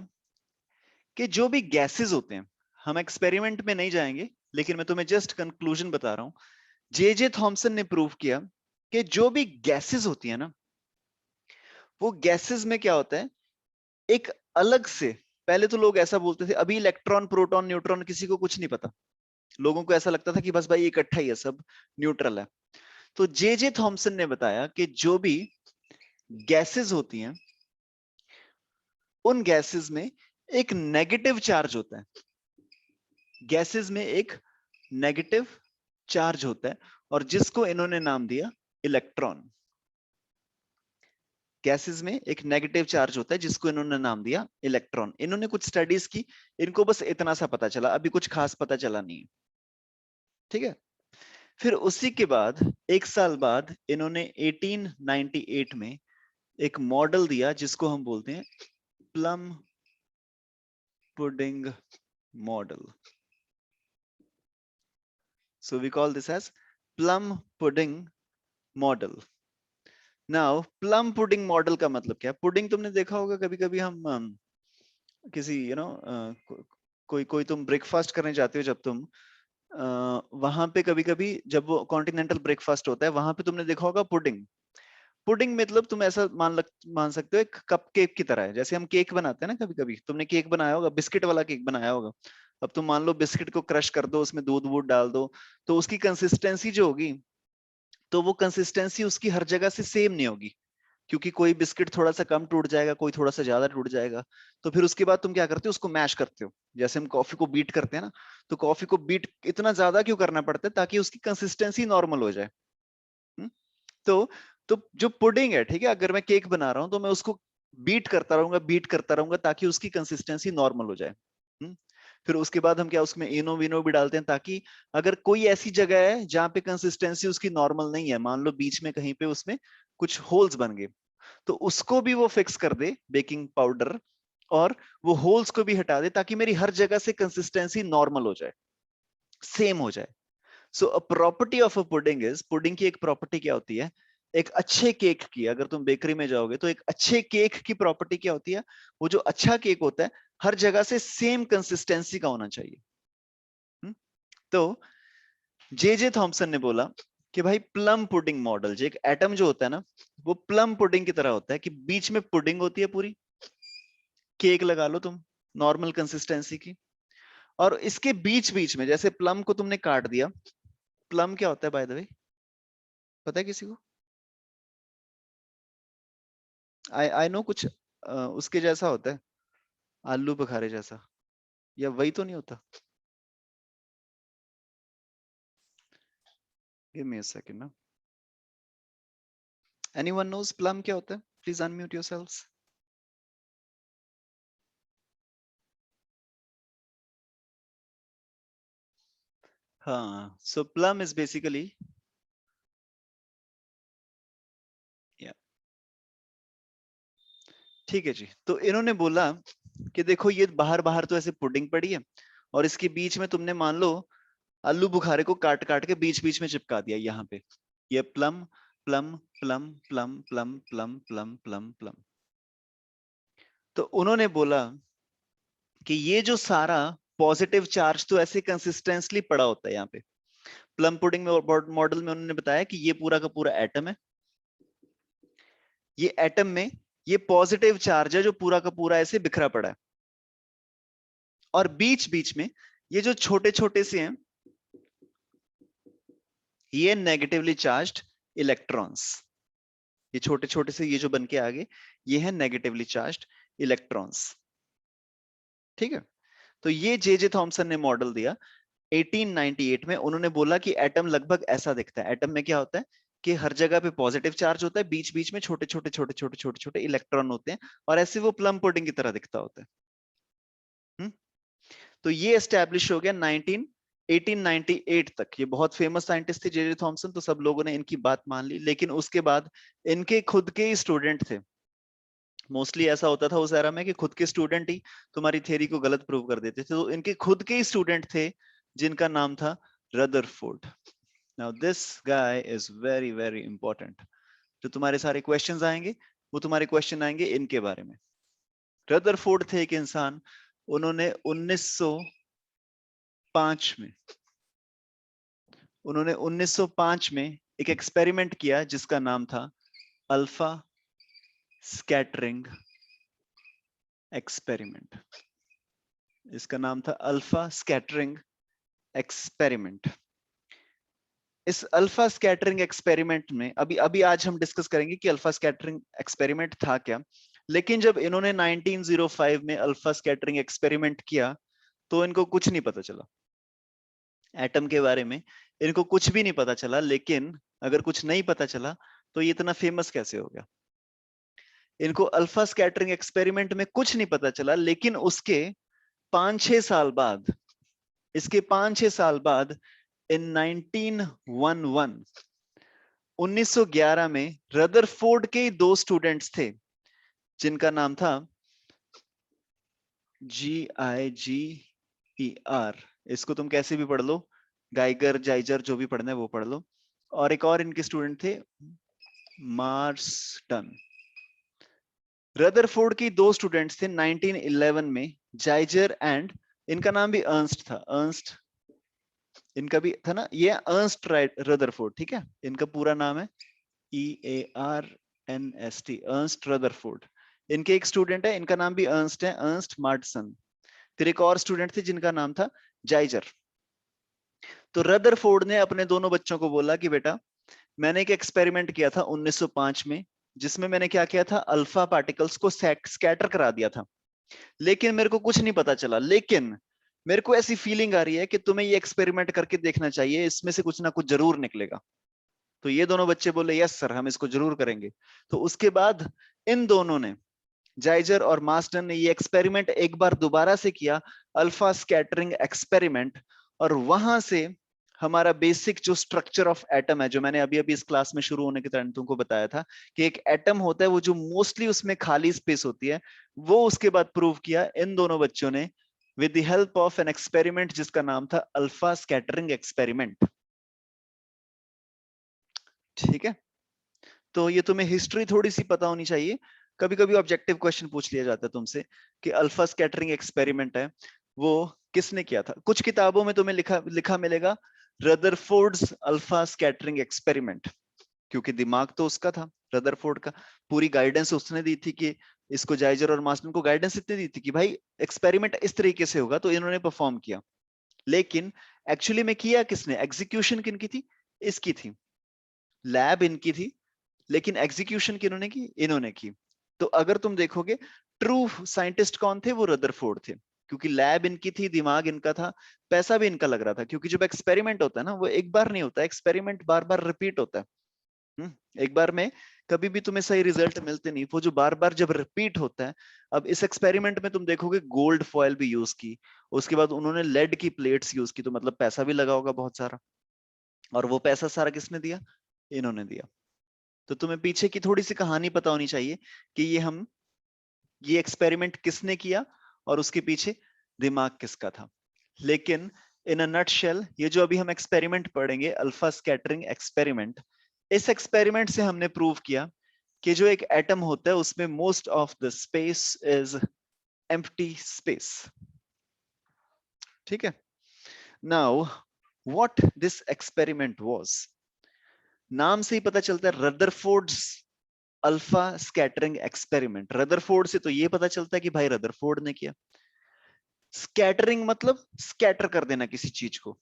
कि जो भी गैसेस होते हैं, हम एक्सपेरिमेंट में नहीं जाएंगे लेकिन मैं तुम्हें जस्ट कंक्लूजन बता रहा हूं। जे जे थॉमसन ने प्रूव किया कि जो भी गैसेस होती है ना, वो गैसेस में क्या होता है, एक अलग से, पहले तो लोग ऐसा बोलते थे, अभी इलेक्ट्रॉन प्रोटॉन न्यूट्रॉन किसी को कुछ नहीं पता, लोगों को ऐसा लगता था कि बस भाई इकट्ठा ही है, सब न्यूट्रल है। तो जे थॉमसन ने बताया कि जो भी गैसेस होती हैं, उन गैसेस में एक नेगेटिव चार्ज होता है, गैसेस में एक नेगेटिव चार्ज होता है, और जिसको इन्होंने नाम दिया इलेक्ट्रॉन। गैसेस में एक नेगेटिव चार्ज होता है जिसको इन्होंने नाम दिया इलेक्ट्रॉन। इन्होंने कुछ स्टडीज की, इनको बस इतना सा पता चला, अभी कुछ खास पता चला नहीं है, ठीक है। फिर उसी के बाद 1 साल बाद इन्होंने 1898 में एक मॉडल दिया जिसको हम बोलते हैं plum pudding model. So we call this as plum pudding model. Now plum pudding model का मतलब क्या है? पुडिंग तुमने देखा होगा कभी कभी, हम किसी कोई कोई तुम ब्रेकफास्ट करने जाते हो, जब तुम वहां पे कभी कभी जब वो कॉन्टिनेंटल ब्रेकफास्ट होता है, वहां पे तुमने देखा होगा पुडिंग। पुडिंग मतलब तुम ऐसा मान सकते हो एक कप केक की तरह है। जैसे हम केक बनाते हैं ना, कभी कभी तुमने केक बनाया होगा, बिस्किट वाला केक बनाया होगा। अब तुम मान लो बिस्किट को क्रश कर दो, उसमें दूध वूध डाल दो, तो उसकी कंसिस्टेंसी जो होगी, तो वो कंसिस्टेंसी उसकी हर जगह से सेम नहीं होगी, क्योंकि कोई बिस्किट थोड़ा सा कम टूट जाएगा, कोई थोड़ा सा ज्यादा टूट जाएगा। तो फिर उसके बाद तुम क्या करते हो, उसको मैश करते हो। जैसे हम कॉफी को बीट करते हैं ना, तो कॉफी को बीट इतना ज्यादा क्यों करना पड़ता है? ताकि उसकी कंसिस्टेंसी नॉर्मल हो जाए। हम्म? तो जो पुडिंग है, ठीक है, अगर मैं केक बना रहा हूं तो मैं उसको बीट करता रहूंगा ताकि उसकी कंसिस्टेंसी नॉर्मल हो जाए। हम्म? फिर उसके बाद हम क्या, उसमें इनो विनो भी डालते हैं, ताकि अगर कोई ऐसी जगह है जहां पे कंसिस्टेंसी उसकी नॉर्मल नहीं है, मान लो बीच में कहीं पे उसमें कुछ होल्स बन गए, तो उसको भी वो फिक्स कर दे बेकिंग पाउडर, और वो होल्स को भी हटा दे, ताकि मेरी हर जगह से कंसिस्टेंसी नॉर्मल हो जाए, सेम हो जाए। So a property of a pudding is, pudding की एक प्रॉपर्टी क्या होती है, एक अच्छे केक की, अगर तुम बेकरी में जाओगे तो एक अच्छे केक की प्रॉपर्टी क्या होती है, वो जो अच्छा केक होता है हर जगह से सेम कंसिस्टेंसी का होना चाहिए। हुँ? तो जे थॉमसन ने बोला कि भाई प्लम पुडिंग मॉडल, जो एक एटम जो होता है ना, वो प्लम पुडिंग की तरह होता है, कि बीच में पुडिंग होती है पूरी, केक लगा लो तुम नॉर्मल कंसिस्टेंसी की, और इसके बीच बीच में जैसे प्लम को तुमने काट दिया, प्लम क्या होता है बाय द वे, पता है किसी को? आई नो कुछ उसके जैसा होता है, आलू बुखारे जैसा, या वही तो नहीं होता? गिव मी अ सेकंड ना। एनीवन नोज प्लम क्या होता है? Please unmute yourselves. हाँ, सो प्लम इज बेसिकली, ठीक है जी। तो इन्होंने बोला कि देखो ये बाहर बाहर तो ऐसे पुडिंग पड़ी है, और इसके बीच में तुमने मान लो आलू बुखारे को काट काट के बीच बीच में चिपका दिया यहाँ पे, ये plum plum plum plum plum plum plum plum plum. तो उन्होंने बोला कि ये जो सारा पॉजिटिव चार्ज तो ऐसे कंसिस्टेंटली पड़ा होता है यहाँ पे। प्लम पुडिंग में मॉडल में उन्होंने बताया कि ये पूरा का पूरा एटम है, ये एटम में ये पॉजिटिव चार्ज है जो पूरा का पूरा ऐसे बिखरा पड़ा है, और बीच बीच में ये जो छोटे छोटे से हैं, ये नेगेटिवली चार्ज्ड इलेक्ट्रॉन्स, ये छोटे छोटे से ये जो बन के आगे, ये है नेगेटिवली चार्ज्ड इलेक्ट्रॉन्स, ठीक है। तो ये जे थॉमसन ने मॉडल दिया 1898 में। उन्होंने बोला कि एटम लगभग ऐसा दिखता है। एटम में क्या होता है कि हर जगह पे पॉजिटिव चार्ज होता है, बीच बीच में छोटे छोटे छोटे छोटे छोटे छोटे इलेक्ट्रॉन होते हैं, और ऐसे वो प्लम पुडिंग की तरह दिखता होता है। हुँ? तो ये एस्टेब्लिश हो गया 1898 तक। ये बहुत फेमस साइंटिस्ट थे जे थॉमसन, तो सब लोगों ने इनकी बात मान ली। लेकिन उसके बाद इनके खुद के ही स्टूडेंट थे, मोस्टली ऐसा होता था उस एरा में कि खुद के स्टूडेंट ही तुम्हारी थ्योरी को गलत प्रूव कर देते थे। तो इनके खुद के ही स्टूडेंट थे जिनका नाम था Rutherford. Now this guy is very very important. जो तुम्हारे सारे क्वेश्चंस आएंगे, वो तुम्हारे क्वेश्चन आएंगे इनके बारे में। रदरफोर्ड थे एक इंसान, उन्होंने 1905 में, उन्होंने 1905 में एक एक्सपेरिमेंट किया जिसका नाम था अल्फा स्कैटरिंग एक्सपेरिमेंट। इसका नाम था अल्फा स्कैटरिंग एक्सपेरिमेंट। इस अल्फा स्कैटरिंग एक्सपेरिमेंट में अभी अभी आज हम डिस्कस करेंगे कि अल्फा स्कैटरिंग एक्सपेरिमेंट था क्या। लेकिन जब इन्होंने 1905 में अल्फा स्कैटरिंग एक्सपेरिमेंट किया तो इनको कुछ नहीं पता चला एटम के बारे में, इनको कुछ भी नहीं पता चला। लेकिन अगर कुछ नहीं पता चला तो ये इतना फेमस कैसे हो गया? इनको अल्फा स्कैटरिंग एक्सपेरिमेंट में कुछ नहीं पता चला, लेकिन उसके 5-6 साल बाद, इसके 5-6 साल बाद इन 1911 1911 में रदरफोर्ड के दो स्टूडेंट्स थे जिनका नाम था GIGER। इसको तुम कैसे भी पढ़ लो, गाइगर जाइजर जो भी पढ़ना है वो पढ़ लो। और एक और इनके स्टूडेंट थे मार्सटन। रदरफोर्ड की दो स्टूडेंट्स थे 1911 में, जाइजर एंड, इनका नाम भी अर्नस्ट था, अर्नस्ट इनका भी था ना, ये अर्नस्ट रदरफोर्ड, ठीक है। इनका पूरा नाम है EARNST, अर्नस्ट रदरफोर्ड। इनके एक स्टूडेंट है, इनका नाम भी अर्नस्ट है, अर्नस्ट मार्टसन। फिर एक और स्टूडेंट थे जिनका नाम था जाइजर। तो रदरफोर्ड ने अपने दोनों बच्चों को बोला कि बेटा मैंने एक एक्सपेरिमेंट किया था 1905 में, जिसमें मैंने क्या किया था, अल्फा पार्टिकल्स को स्कैटर करा दिया था। लेकिन मेरे को कुछ नहीं पता चला, लेकिन मेरे को ऐसी फीलिंग आ रही है कि तुम्हें ये एक्सपेरिमेंट करके देखना चाहिए, इसमें से कुछ ना कुछ जरूर निकलेगा। तो ये दोनों बच्चे बोले यस सर, हम इसको जरूर करेंगे। तो उसके बाद इन दोनों ने, जाइजर और मार्सटन ने, ये एक्सपेरिमेंट एक बार दोबारा से किया, अल्फा स्कैटरिंग एक्सपेरिमेंट। और वहां से हमारा बेसिक जो स्ट्रक्चर ऑफ एटम है, जो मैंने अभी अभी इस क्लास में शुरू होने के टाइम तुमको बताया था कि एक एटम होता है, वो जो मोस्टली उसमें खाली स्पेस होती है, वो उसके बाद प्रूव किया इन दोनों बच्चों ने with the help of an experiment जिसका नाम था अल्फा स्कैटरिंग एक्सपेरिमेंट। ठीक है, तो ये तुम्हें हिस्ट्री थोड़ी सी पता होनी चाहिए। कभी कभी ऑब्जेक्टिव क्वेश्चन पूछ लिया जाता है तुमसे कि अल्फा स्कैटरिंग एक्सपेरिमेंट है वो किसने किया था। कुछ किताबों में तुम्हें लिखा लिखा मिलेगा रदरफोर्ड्स अल्फा स्कैटरिंग एक्सपेरिमेंट, क्योंकि दिमाग तो उसका था रदरफोर्ड का। पूरी गाइडेंस उसने दी थी कि इसको, जाइजर और मार्टन को गाइडेंस इतनी दी थी कि भाई एक्सपेरिमेंट इस तरीके से होगा, तो इन्होंने परफॉर्म किया। लेकिन एक्चुअली में किया किसने, एग्जीक्यूशन किनकी थी, इसकी थी, लैब इनकी थी, लेकिन एग्जीक्यूशन किन्होंने की, इन्होंने की। तो अगर तुम देखोगे ट्रू साइंटिस्ट कौन थे, वो रदरफोर्ड थे, क्योंकि लैब इनकी थी, दिमाग इनका था, पैसा भी इनका लग रहा था। क्योंकि जब एक्सपेरिमेंट होता है ना, वो एक बार नहीं होता, एक्सपेरिमेंट बार बार रिपीट होता है। एक बार में कभी भी तुम्हें सही रिजल्ट मिलते नहीं, वो जो बार बार जब रिपीट होता है। अब इस एक्सपेरिमेंट में तुम देखोगे गोल्ड फॉयल भी यूज की, उसके बाद उन्होंने लेड की प्लेट्स यूज की, तो मतलब पैसा भी लगा होगा बहुत सारा। और वो पैसा सारा किसने दिया, इन्होंने दिया। तो तुम्हें पीछे की थोड़ी सी कहानी पता होनी चाहिए कि ये एक्सपेरिमेंट किसने किया और उसके पीछे दिमाग किसका था। लेकिन इन अ नटशेल, ये जो अभी हम एक्सपेरिमेंट पढ़ेंगे, अल्फा स्कैटरिंग एक्सपेरिमेंट, इस एक्सपेरिमेंट से हमने प्रूव किया कि जो एक एटम होता है उसमें most of the space is empty space. ठीक है, now what this experiment was, नाम से ही पता चलता है Rutherford's alpha scattering experiment. Rutherford से तो ये पता चलता है कि भाई रदरफोर्ड ने किया। स्कैटरिंग मतलब स्कैटर कर देना किसी चीज को।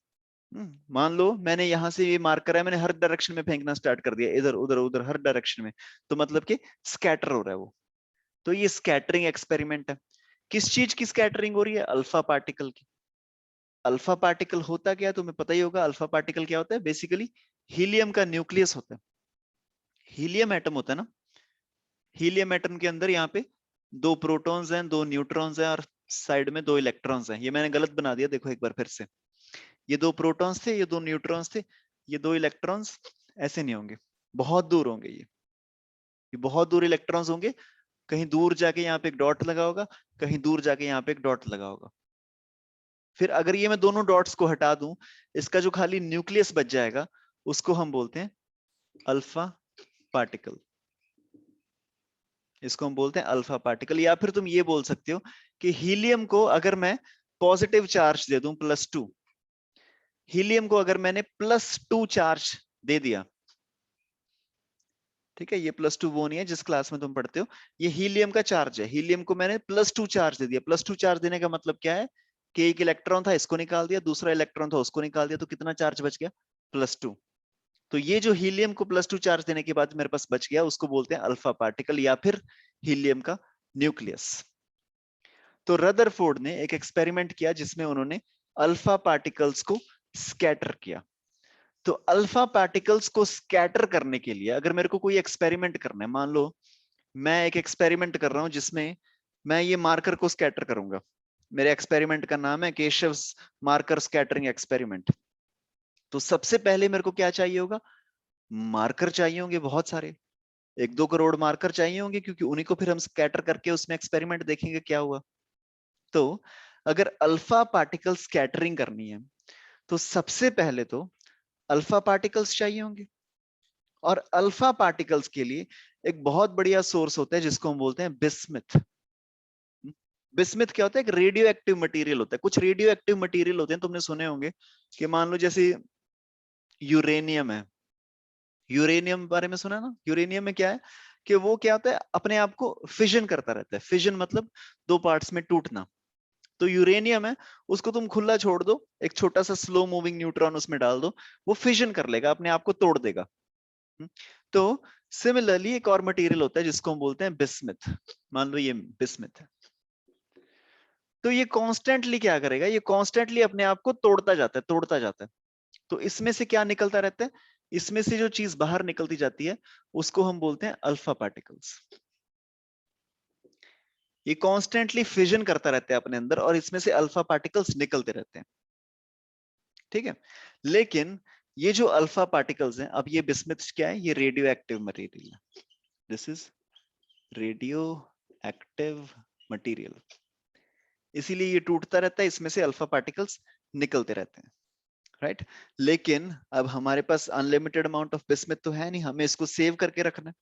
मान लो मैंने यहां से ये मार्क करा है, मैंने हर डायरेक्शन में फेंकना स्टार्ट कर दिया, इधर उधर उधर हर डायरेक्शन में, तो मतलब कि स्कैटर हो रहा है वो। तो ये स्कैटरिंग एक्सपेरिमेंट है। किस चीज की स्कैटरिंग हो रही है, अल्फा पार्टिकल की। अल्फा पार्टिकल होता क्या है तुम्हें पता ही होगा, अल्फा पार्टिकल क्या होता है, बेसिकली हीलियम का न्यूक्लियस होता है। हीलियम एटम होता है ना, हीलियम एटम के अंदर यहाँ पे दो प्रोटॉन्स हैं, दो न्यूट्रॉन्स हैं, और साइड में दो इलेक्ट्रॉन्स हैं। ये मैंने गलत बना दिया, देखो एक बार फिर से। ये दो प्रोटॉन्स थे, ये दो न्यूट्रॉन्स थे, ये दो इलेक्ट्रॉन्स ऐसे नहीं होंगे, बहुत दूर होंगे ये बहुत दूर इलेक्ट्रॉन्स होंगे। कहीं दूर जाके यहाँ पे एक डॉट लगा होगा, कहीं दूर जाके यहाँ पे एक डॉट लगा होगा। फिर अगर ये मैं दोनों डॉट्स को हटा दूं, इसका जो खाली न्यूक्लियस बच जाएगा, उसको हम बोलते हैं अल्फा पार्टिकल। इसको हम बोलते हैं अल्फा पार्टिकल। या फिर तुम ये बोल सकते हो कि हीलियम को अगर मैं पॉजिटिव चार्ज दे दूं +2, हीलियम को अगर मैंने +2 चार्ज दे दिया, ठीक है, ये +2 वो नहीं है जिस क्लास में तुम पढ़ते हो, ये हीलियम का चार्ज है। हीलियम को मैंने +2 चार्ज दे दिया। +2 चार्ज देने का मतलब क्या है कि एक इलेक्ट्रॉन था, इसको निकाल दिया, दूसरा इलेक्ट्रॉन था, उसको निकाल दिया, तो कितना चार्ज बच गया? +2। तो ये जो हीलियम को +2 चार्ज देने के बाद मेरे पास बच गया, उसको बोलते हैं अल्फा पार्टिकल या फिर हीलियम का न्यूक्लियस। तो रदरफोर्ड ने एक एक्सपेरिमेंट किया जिसमें उन्होंने अल्फा पार्टिकल्स को स्कैटर किया। तो अल्फा पार्टिकल्स को स्कैटर करने के लिए अगर मेरे को कोई एक्सपेरिमेंट करना है, मान लो मैं एक एक्सपेरिमेंट कर रहा हूं जिसमें मैं ये मार्कर को स्कैटर करूंगा। मेरे एक्सपेरिमेंट का नाम है केशव मार्कर स्कैटरिंग एक्सपेरिमेंट। तो सबसे पहले मेरे को क्या चाहिए होगा? मार्कर चाहिए होंगे बहुत सारे, 1-2 करोड़ मार्कर चाहिए होंगे, क्योंकि उन्हीं को फिर हम स्कैटर करके उसमें एक्सपेरिमेंट देखेंगे क्या हुआ। तो अगर अल्फा पार्टिकल स्कैटरिंग करनी है तो सबसे पहले तो अल्फा पार्टिकल्स चाहिए होंगे, और अल्फा पार्टिकल्स के लिए एक बहुत बढ़िया सोर्स होता है जिसको हम बोलते हैं बिस्मिथ। बिस्मिथ क्या होता है? एक रेडियो एक्टिव मटेरियल होता है। कुछ रेडियो एक्टिव मटेरियल होते हैं, तुमने सुने होंगे कि मान लो जैसे यूरेनियम है। यूरेनियम बारे में सुना ना? यूरेनियम में क्या है कि वो क्या होता है, अपने आप को फिजन करता रहता है। फिजन मतलब दो पार्ट्स में टूटना। तो यूरेनियम है, उसको तुम खुला छोड़ दो, एक छोटा सा स्लो मूविंग न्यूट्रॉन उसमें डाल दो, वो फिजन कर लेगा, अपने आप को तोड़ देगा। तो सिमिलरली एक और मटेरियल होता है जिसको हम बोलते हैं बिस्मिथ। मान लो ये बिस्मिथ है, तो ये कॉन्स्टेंटली क्या करेगा? ये कॉन्स्टेंटली अपने आप को तोड़ता जाता है, तोड़ता जाता है। तो इसमें से क्या निकलता रहता है? इसमें से जो चीज बाहर निकलती जाती है उसको हम बोलते हैं अल्फा पार्टिकल्स। ये कॉन्स्टेंटली फिजन करता रहता है अपने अंदर, और इसमें से अल्फा पार्टिकल्स निकलते रहते हैं। ठीक है, लेकिन ये जो अल्फा पार्टिकल्स हैं, अब ये बिस्मिथ क्या है? ये रेडियो एक्टिव मटेरियल है। This is radio active material, इसीलिए ये टूटता रहता है, इसमें से अल्फा पार्टिकल्स निकलते रहते हैं। राइट? लेकिन अब हमारे पास अनलिमिटेड अमाउंट ऑफ बिस्मिथ तो है नहीं, हमें इसको सेव करके रखना है।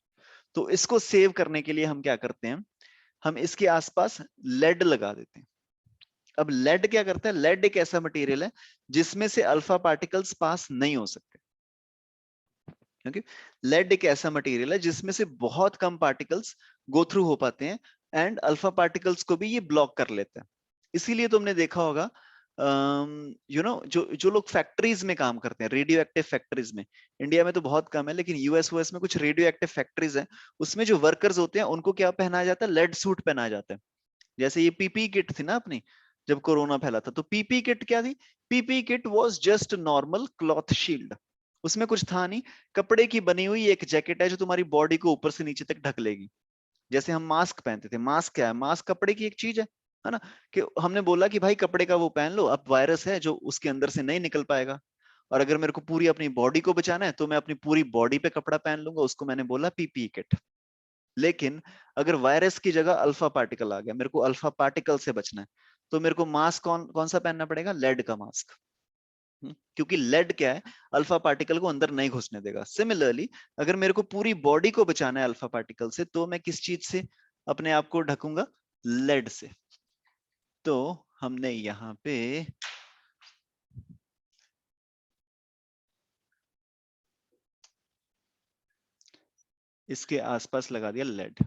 तो इसको सेव करने के लिए हम क्या करते हैं? हम इसके आसपास लेड लगा देते हैं। अब लेड क्या करता है? लेड एक ऐसा मटेरियल है जिसमें से अल्फा पार्टिकल्स पास नहीं हो सकते, क्योंकि लेड एक ऐसा मटेरियल है जिसमें से बहुत कम पार्टिकल्स गो थ्रू हो पाते हैं, एंड अल्फा पार्टिकल्स को भी ये ब्लॉक कर लेता है। इसीलिए तुमने देखा होगा जो जो लोग फैक्ट्रीज में काम करते हैं, रेडियो एक्टिव फैक्ट्रीज में, इंडिया में तो बहुत कम है, लेकिन यूएस में कुछ रेडियो एक्टिव फैक्ट्रीज हैं, उसमें जो वर्कर्स होते हैं उनको क्या पहनाया जाता है? लेड सूट पहनाया जाता है। जैसे ये पीपी किट थी ना अपनी, जब कोरोना फैला था, तो पीपी किट क्या थी? PP kit was just normal cloth shield, उसमें कुछ था नहीं। कपड़े की बनी हुई एक जैकेट है जो तुम्हारी बॉडी को ऊपर से नीचे तक ढक लेगी। जैसे हम मास्क पहनते थे, मास्क क्या है? मास्क कपड़े की एक चीज है ना? कि हमने बोला कि भाई कपड़े का वो पहन लो, अब वायरस है जो उसके अंदर से नहीं निकल पाएगा, और अगर मेरे को पूरी अपनी बॉडी को बचाना है तो मैं अपनी पूरी बॉडी पे कपड़ा पहन लूंगा, उसको मैंने बोला पीपी किट। लेकिन अगर वायरस की जगह अल्फा पार्टिकल आ गया, मेरे को अल्फा पार्टिकल से बचना है, तो मेरे को मास्क कौन कौन सा पहनना पड़ेगा? लेड का मास्क। क्योंकि लेड क्या है? अल्फा पार्टिकल को अंदर नहीं घुसने देगा। सिमिलरली अगर मेरे को पूरी बॉडी को बचाना है अल्फा पार्टिकल से, तो मैं किस चीज से अपने आप को ढकूंगा? लेड से। तो हमने यहाँ पे इसके आसपास लगा दिया लेड,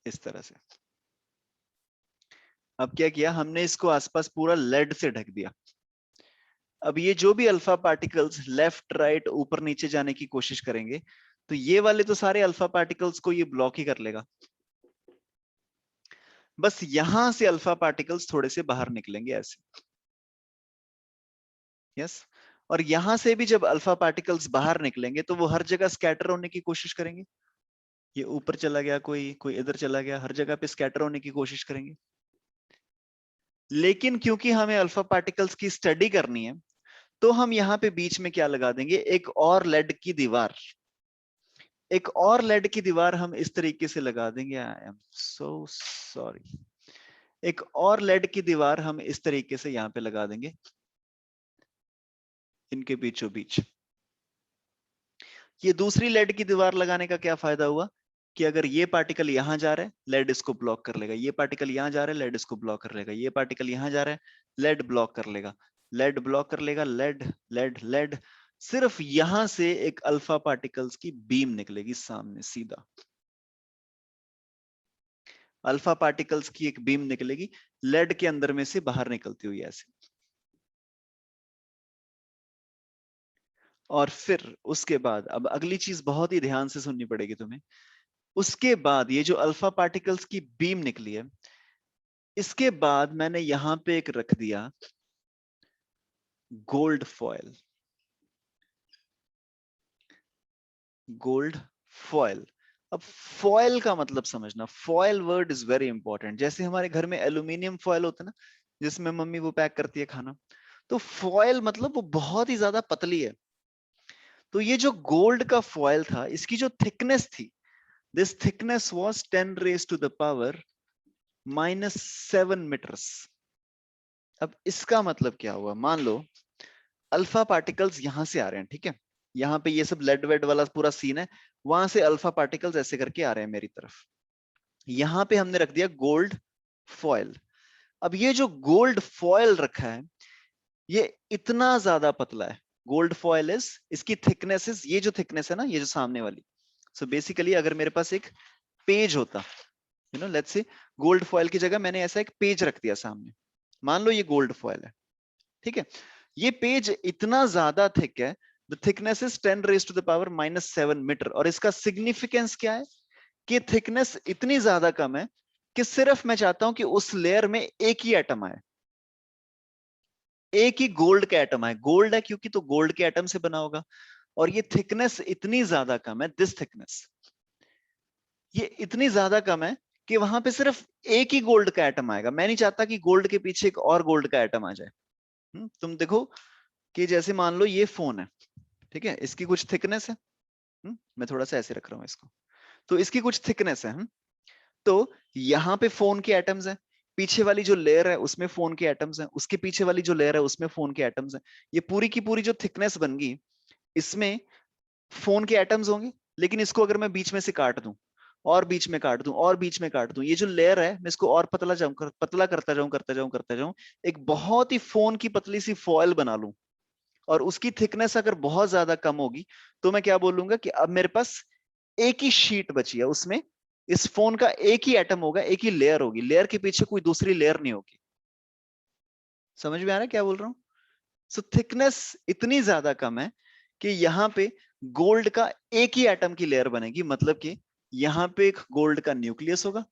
इस तरह से। अब क्या किया हमने? इसको आसपास पूरा लेड से ढक दिया। अब ये जो भी अल्फा पार्टिकल्स लेफ्ट राइट ऊपर नीचे जाने की कोशिश करेंगे, तो ये वाले तो सारे अल्फा पार्टिकल्स को ये ब्लॉक ही कर लेगा। बस यहां से अल्फा पार्टिकल्स थोड़े से बाहर निकलेंगे ऐसे। यस। और यहां से भी जब अल्फा पार्टिकल्स बाहर निकलेंगे तो वो हर जगह स्कैटर होने की कोशिश करेंगे। ये ऊपर चला गया, कोई कोई इधर चला गया, हर जगह पे स्कैटर होने की कोशिश करेंगे। लेकिन क्योंकि हमें अल्फा पार्टिकल्स की स्टडी करनी है, तो हम यहाँ पे बीच में क्या लगा देंगे? एक और लेड की दीवार। एक और लेड की दीवार हम इस तरीके से लगा देंगे। I am so sorry. एक और लेड की दीवार हम इस तरीके से यहाँ पे लगा देंगे, इनके बीचों बीच। ये दूसरी लेड की दीवार लगाने का क्या फायदा हुआ? कि अगर ये पार्टिकल यहां जा रहा है, लेड इसको ब्लॉक कर लेगा। ये पार्टिकल यहां जा रहा है, लेड इसको ब्लॉक कर लेगा। ये पार्टिकल यहां जा रहा है, लेड ब्लॉक कर लेगा। लेड ब्लॉक कर लेगा, लेड लेड लेड। सिर्फ यहां से एक अल्फा पार्टिकल्स की बीम निकलेगी सामने सीधा। अल्फा पार्टिकल्स की एक बीम निकलेगी लेड के अंदर में से बाहर निकलती हुई ऐसे। और फिर उसके बाद अब अगली चीज बहुत ही ध्यान से सुननी पड़ेगी तुम्हें। उसके बाद ये जो अल्फा पार्टिकल्स की बीम निकली है, इसके बाद मैंने यहां पे एक रख दिया गोल्ड फॉयल। Gold foil. अब फॉयल का मतलब समझना, foil word is very important. जैसे हमारे घर में एल्यूमिनियम फॉयल होता है ना, जिसमें मम्मी वो पैक करती है खाना, तो फॉयल मतलब वो बहुत ही ज्यादा पतली है। तो ये जो गोल्ड का फॉयल था, इसकी जो थिकनेस थी, this thickness was 10 raise to the power -7 metres. अब इसका मतलब क्या हुआ, मान लो अल्फा पार्टिकल्स यहां से आ रहे हैं, ठीक है, यहाँ पे ये सब लेड वेड वाला पूरा सीन है, वहां से अल्फा पार्टिकल्स ऐसे करके आ रहे हैं मेरी तरफ। यहाँ पे हमने रख दिया गोल्ड फॉयल। अब ये जो गोल्ड फॉयल रखा है, ये इतना ज्यादा पतला है। गोल्ड फॉयल इज, इसकी थिकनेस इज, ये जो थिकनेस है ना, ये जो सामने वाली, सो बेसिकली अगर मेरे पास एक पेज होता, लेट्स से गोल्ड फॉयल की जगह मैंने ऐसा एक पेज रख दिया सामने, मान लो ये गोल्ड फॉयल है, ठीक है, ये पेज इतना ज्यादा थिक है, the thickness is 10 raise to the power -7 metre. और इसका सिग्निफिकेंस क्या है कि थिकनेस इतनी ज्यादा कम है कि सिर्फ मैं चाहता हूं कि उस लेयर में एक ही एटम आए, एक ही गोल्ड का एटम आए। गोल्ड है क्योंकि, तो गोल्ड के एटम से बना होगा। और ये थिकनेस इतनी ज्यादा कम है, दिस थिकनेस, ये इतनी ज्यादा कम है कि वहां पे सिर्फ एक ही गोल्ड का एटम आएगा। मैं नहीं चाहता कि गोल्ड के पीछे एक और गोल्ड का एटम आ जाए। तुम देखो कि जैसे मान लो ये फोन है, ठीक है, इसकी कुछ थिकनेस है। मैं थोड़ा सा ऐसे रख रहा हूं इसको, तो इसकी कुछ थिकनेस है। तो यहाँ पे फोन के एटम्स हैं, पीछे वाली जो लेयर है उसमें फोन के एटम्स हैं, उसके पीछे वाली जो लेयर है उसमें फोन के एटम्स हैं। ये पूरी की पूरी जो थिकनेस बन गई, इसमें फोन के एटम्स होंगे। लेकिन इसको अगर मैं बीच में से काट दूं, और बीच में काट दूं, और बीच में काट दूं, ये जो लेयर है मैं इसको और पतला जाऊं, पतला करता जाऊं, करता जाऊं, करता जाऊं, एक बहुत ही फोन की पतली सी फॉयल बना लूं, और उसकी थिकनेस अगर बहुत ज्यादा कम होगी, तो मैं क्या बोलूंगा कि अब मेरे पास एक ही शीट बची है, उसमें इस फोन का एक ही एटम होगा, एक ही लेयर होगी, लेयर के पीछे कोई दूसरी लेयर नहीं होगी। समझ में आ रहा है क्या बोल रहा हूं? सो थिकनेस इतनी ज्यादा कम है कि यहाँ पे गोल्ड का एक ही एटम की लेयर बनेगी, मतलब कि यहाँ पे एक गोल्ड का न्यूक्लियस होगा,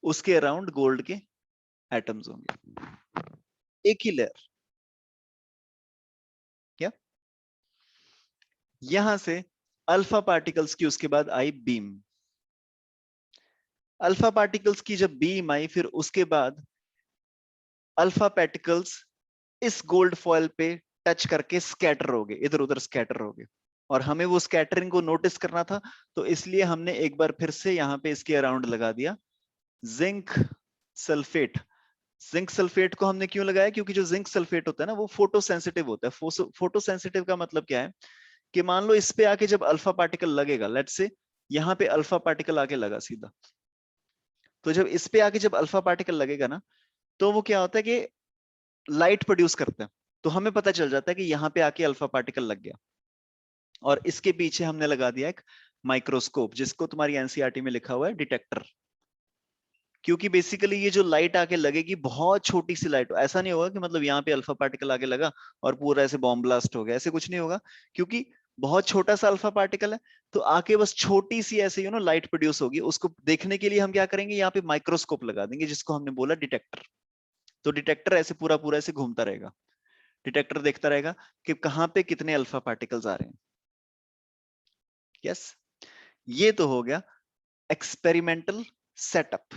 उसके अराउंड गोल्ड के एटम्स होंगे, एक ही लेयर। क्या? यहां से अल्फा पार्टिकल्स की उसके बाद आई बीम। अल्फा पार्टिकल्स की जब बीम आई, फिर उसके बाद अल्फा पार्टिकल्स इस गोल्ड फॉयल पे टच करके स्कैटर हो गए, इधर उधर स्कैटर हो गए। और हमें वो स्कैटरिंग को नोटिस करना था, तो इसलिए हमने एक बार फिर से यहाँ पे इसके अराउंड लगा दिया जिंक सल्फेट। जिंक सल्फेट को हमने क्यों लगाया? क्योंकि जो जिंक सल्फेट होता है ना, वो फोटो सेंसिटिव होता है। फोटो सेंसिटिव का मतलब क्या है कि मान लो इस पे आके जब अल्फा पार्टिकल लगेगा, लेट्स से यहाँ पे अल्फा पार्टिकल आके लगा सीधा, तो जब इस पे आके जब अल्फा पार्टिकल लगेगा ना, तो वो क्या होता है कि लाइट प्रोड्यूस करते हैं। तो हमें पता चल जाता है कि यहाँ पे आके अल्फा पार्टिकल लग गया। और इसके पीछे हमने लगा दिया एक माइक्रोस्कोप, जिसको तुम्हारी एनसीईआरटी में लिखा हुआ है डिटेक्टर। क्योंकि बेसिकली ये जो लाइट आके लगेगी, बहुत छोटी सी लाइट, ऐसा नहीं होगा कि मतलब यहाँ पे अल्फा पार्टिकल आके लगा और पूरा ऐसे बॉम्ब ब्लास्ट हो गया, ऐसे कुछ नहीं होगा। क्योंकि बहुत छोटा सा अल्फा पार्टिकल है, तो आके बस छोटी सी ऐसे लाइट प्रोड्यूस होगी। उसको देखने के लिए हम क्या करेंगे, यहाँ पे माइक्रोस्कोप लगा देंगे, जिसको हमने बोला डिटेक्टर। तो डिटेक्टर ऐसे पूरा पूरा ऐसे घूमता रहेगा, डिटेक्टर देखता रहेगा कि कहाँ पे कितने अल्फा पार्टिकल्स आ रहे हैं। यस, ये तो हो गया experimental setup.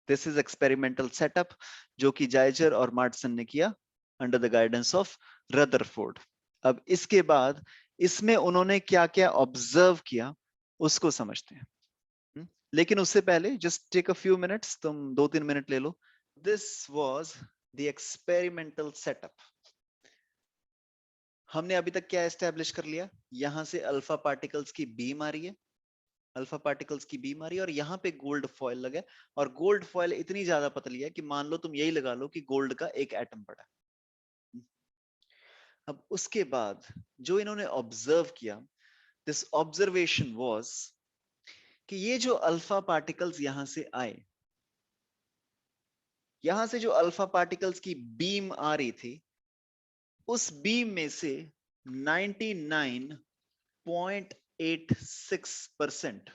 This is experimental setup जो कि जाइजर और मार्टसन ने किया under the guidance of Rutherford. अब इसके बाद इसमें उन्होंने क्या क्या ऑब्जर्व किया, उसको समझते हैं। लेकिन उससे पहले just take a few minutes, तुम 2-3 मिनट ले लो। This was the experimental setup. हमने अभी तक क्या एस्टेब्लिश कर लिया? यहां से अल्फा पार्टिकल्स की बीम आ रही है, अल्फा पार्टिकल्स की बीम आ रही है, और यहाँ पे गोल्ड फॉयल लगा है। और गोल्ड फॉयल इतनी ज्यादा पतली है कि मान लो तुम यही लगा लो कि गोल्ड का एक एटम पड़ा है। अब उसके बाद जो इन्होंने ऑब्जर्व किया, दिस ऑब्जर्वेशन वाज कि ये जो अल्फा पार्टिकल्स यहां से आए, यहां से जो अल्फा पार्टिकल्स की बीम आ रही थी, उस बीम में से 99.86%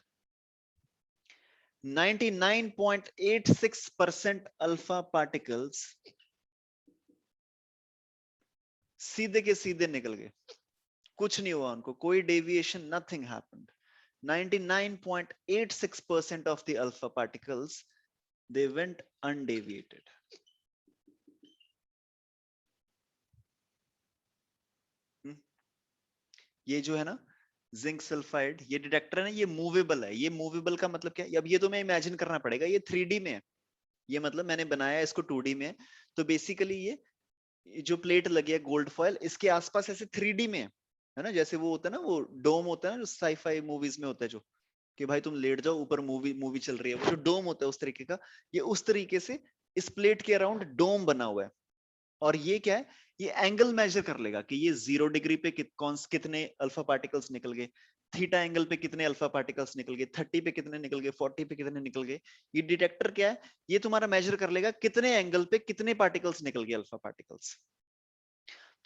99.86% अल्फा पार्टिकल्स सीधे के सीधे निकल गए, कुछ नहीं हुआ उनको, कोई deviation, nothing happened. 99.86% of the alpha particles, they went undeviated. ये जो है ना जिंक सल्फाइड, ये डिटेक्टर है ना, ये मूवेबल है. ये मूवेबल का मतलब क्या है? अब ये तो मैं इमेजिन करना पड़ेगा, ये 3D में है. ये मतलब मैंने बनाया इसको 2D में है. तो बेसिकली ये जो प्लेट लगी है गोल्ड फॉयल, इसके आसपास ऐसे 3D में है ना, जैसे वो होता है ना, वो डोम होता है ना जो साईफाई मूवीज में होता है, जो कि भाई तुम लेट जाओ, ऊपर मूवी मूवी चल रही है, वो जो डोम होता है उस तरीके का. ये उस तरीके से इस प्लेट के अराउंड डोम बना हुआ है. और ये क्या है, ये एंगल मेजर कर लेगा कि ये 0 डिग्री पे कितने अल्फा पार्टिकल्स निकल गए, थीटा एंगल पे कितने अल्फा पार्टिकल्स निकल गए, 30 पे कितने निकल गए, 40 पे कितने निकल गए. ये डिटेक्टर क्या है, ये तुम्हारा मेजर कर लेगा कितने एंगल पे कितने पार्टिकल्स निकल गए, अल्फा पार्टिकल्स.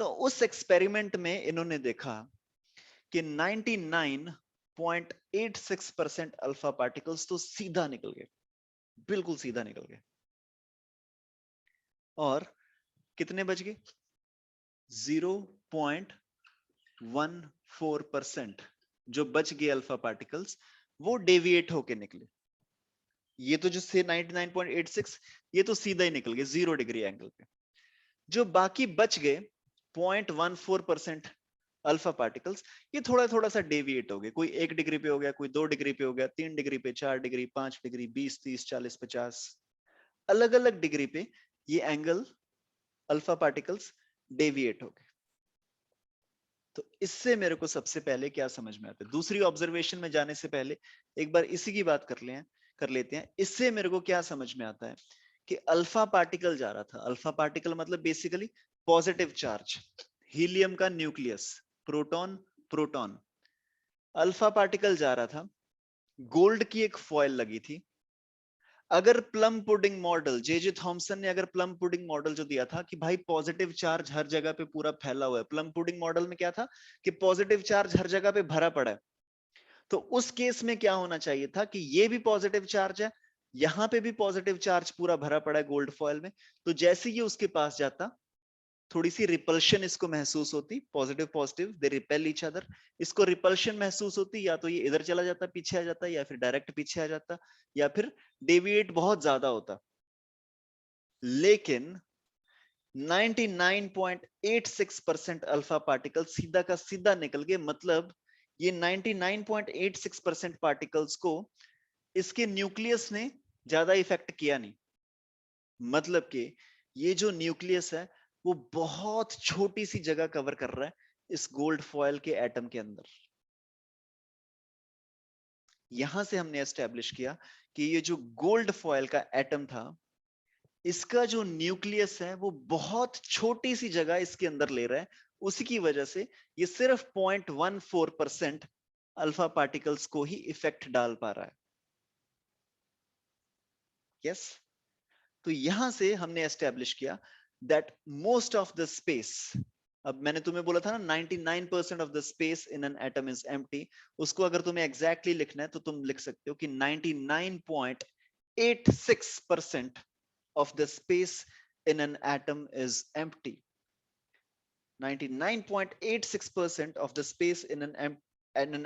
तो उस एक्सपेरिमेंट में इन्होंने देखा कि 99.86% अल्फा पार्टिकल्स तो सीधा निकल गए, बिल्कुल सीधा निकल गए. और कितने बच गए? 0.14% जो बच गए अल्फा पार्टिकल्स, वो डेविएट होके निकले. ये तो जो से 99.86, ये तो सीधा ही निकल गए 0 डिग्री एंगल पे. जो बाकी बच गए 0.14% अल्फा पार्टिकल्स, ये थोड़ा थोड़ा सा डेविएट हो गए. कोई 1 डिग्री पे हो गया, कोई 2 डिग्री पे हो गया, 3 डिग्री पे, 4 डिग्री, 5 डिग्री, 20, 30, 40, 50, अलग अलग डिग्री पे ये एंगल अल्फा पार्टिकल्स डेविएट हो गए. तो इससे मेरे को सबसे पहले क्या समझ में आता है, दूसरी ऑब्जर्वेशन में जाने से पहले एक बार इसी की बात कर लेते हैं. इससे मेरे को क्या समझ में आता है कि अल्फा पार्टिकल जा रहा था. अल्फा पार्टिकल मतलब बेसिकली पॉजिटिव चार्ज, हीलियम का nucleus, proton, proton. Alpha particle जा रहा था, गोल्ड की एक फॉयल लगी थी. अगर plum pudding model, J Thomson ने अगर प्लम पुडिंग मॉडल जो दिया था कि भाई पॉजिटिव चार्ज हर जगह पे पूरा फैला हुआ है, प्लम पुडिंग मॉडल में क्या था कि पॉजिटिव चार्ज हर जगह पे भरा पड़ा है. तो उस केस में क्या होना चाहिए था कि ये भी पॉजिटिव चार्ज है, यहां पे भी पॉजिटिव चार्ज पूरा भरा पड़ा है गोल्ड फॉयल में. तो जैसे ये उसके पास जाता, थोड़ी सी रिपल्शन इसको महसूस होती, positive positive they repel each other. इसको रिपल्शन महसूस होती, या तो ये इधर चला जाता, पीछे आ जाता, या फिर डायरेक्ट पीछे आ जाता, या फिर डेविएट बहुत ज्यादा होता. लेकिन 99.86% अल्फा पार्टिकल सीधा का सीधा निकल गए. मतलब ये 99.86% पार्टिकल्स को इसके न्यूक्लियस ने ज्यादा इफेक्ट किया नहीं. मतलब कि ये जो न्यूक्लियस है वो बहुत छोटी सी जगह कवर कर रहा है इस गोल्ड फॉयल के एटम के अंदर. यहां से हमने एस्टेब्लिश किया कि ये जो गोल्ड फॉयल का एटम था, इसका जो न्यूक्लियस है वो बहुत छोटी सी जगह इसके अंदर ले रहा है. उसी की वजह से ये सिर्फ 0.14% अल्फा पार्टिकल्स को ही इफेक्ट डाल पा रहा है. यस. तो यहां से हमने एस्टेब्लिश किया that most of the space, अब मैंने तुम्हें बोला था ना 99% of the space in an atom is empty, उसको अगर तुम्हें एग्जैक्टली लिखना है तो तुम लिख सकते हो कि 99.86% of the space in an atom is empty. 99.86% of the space in an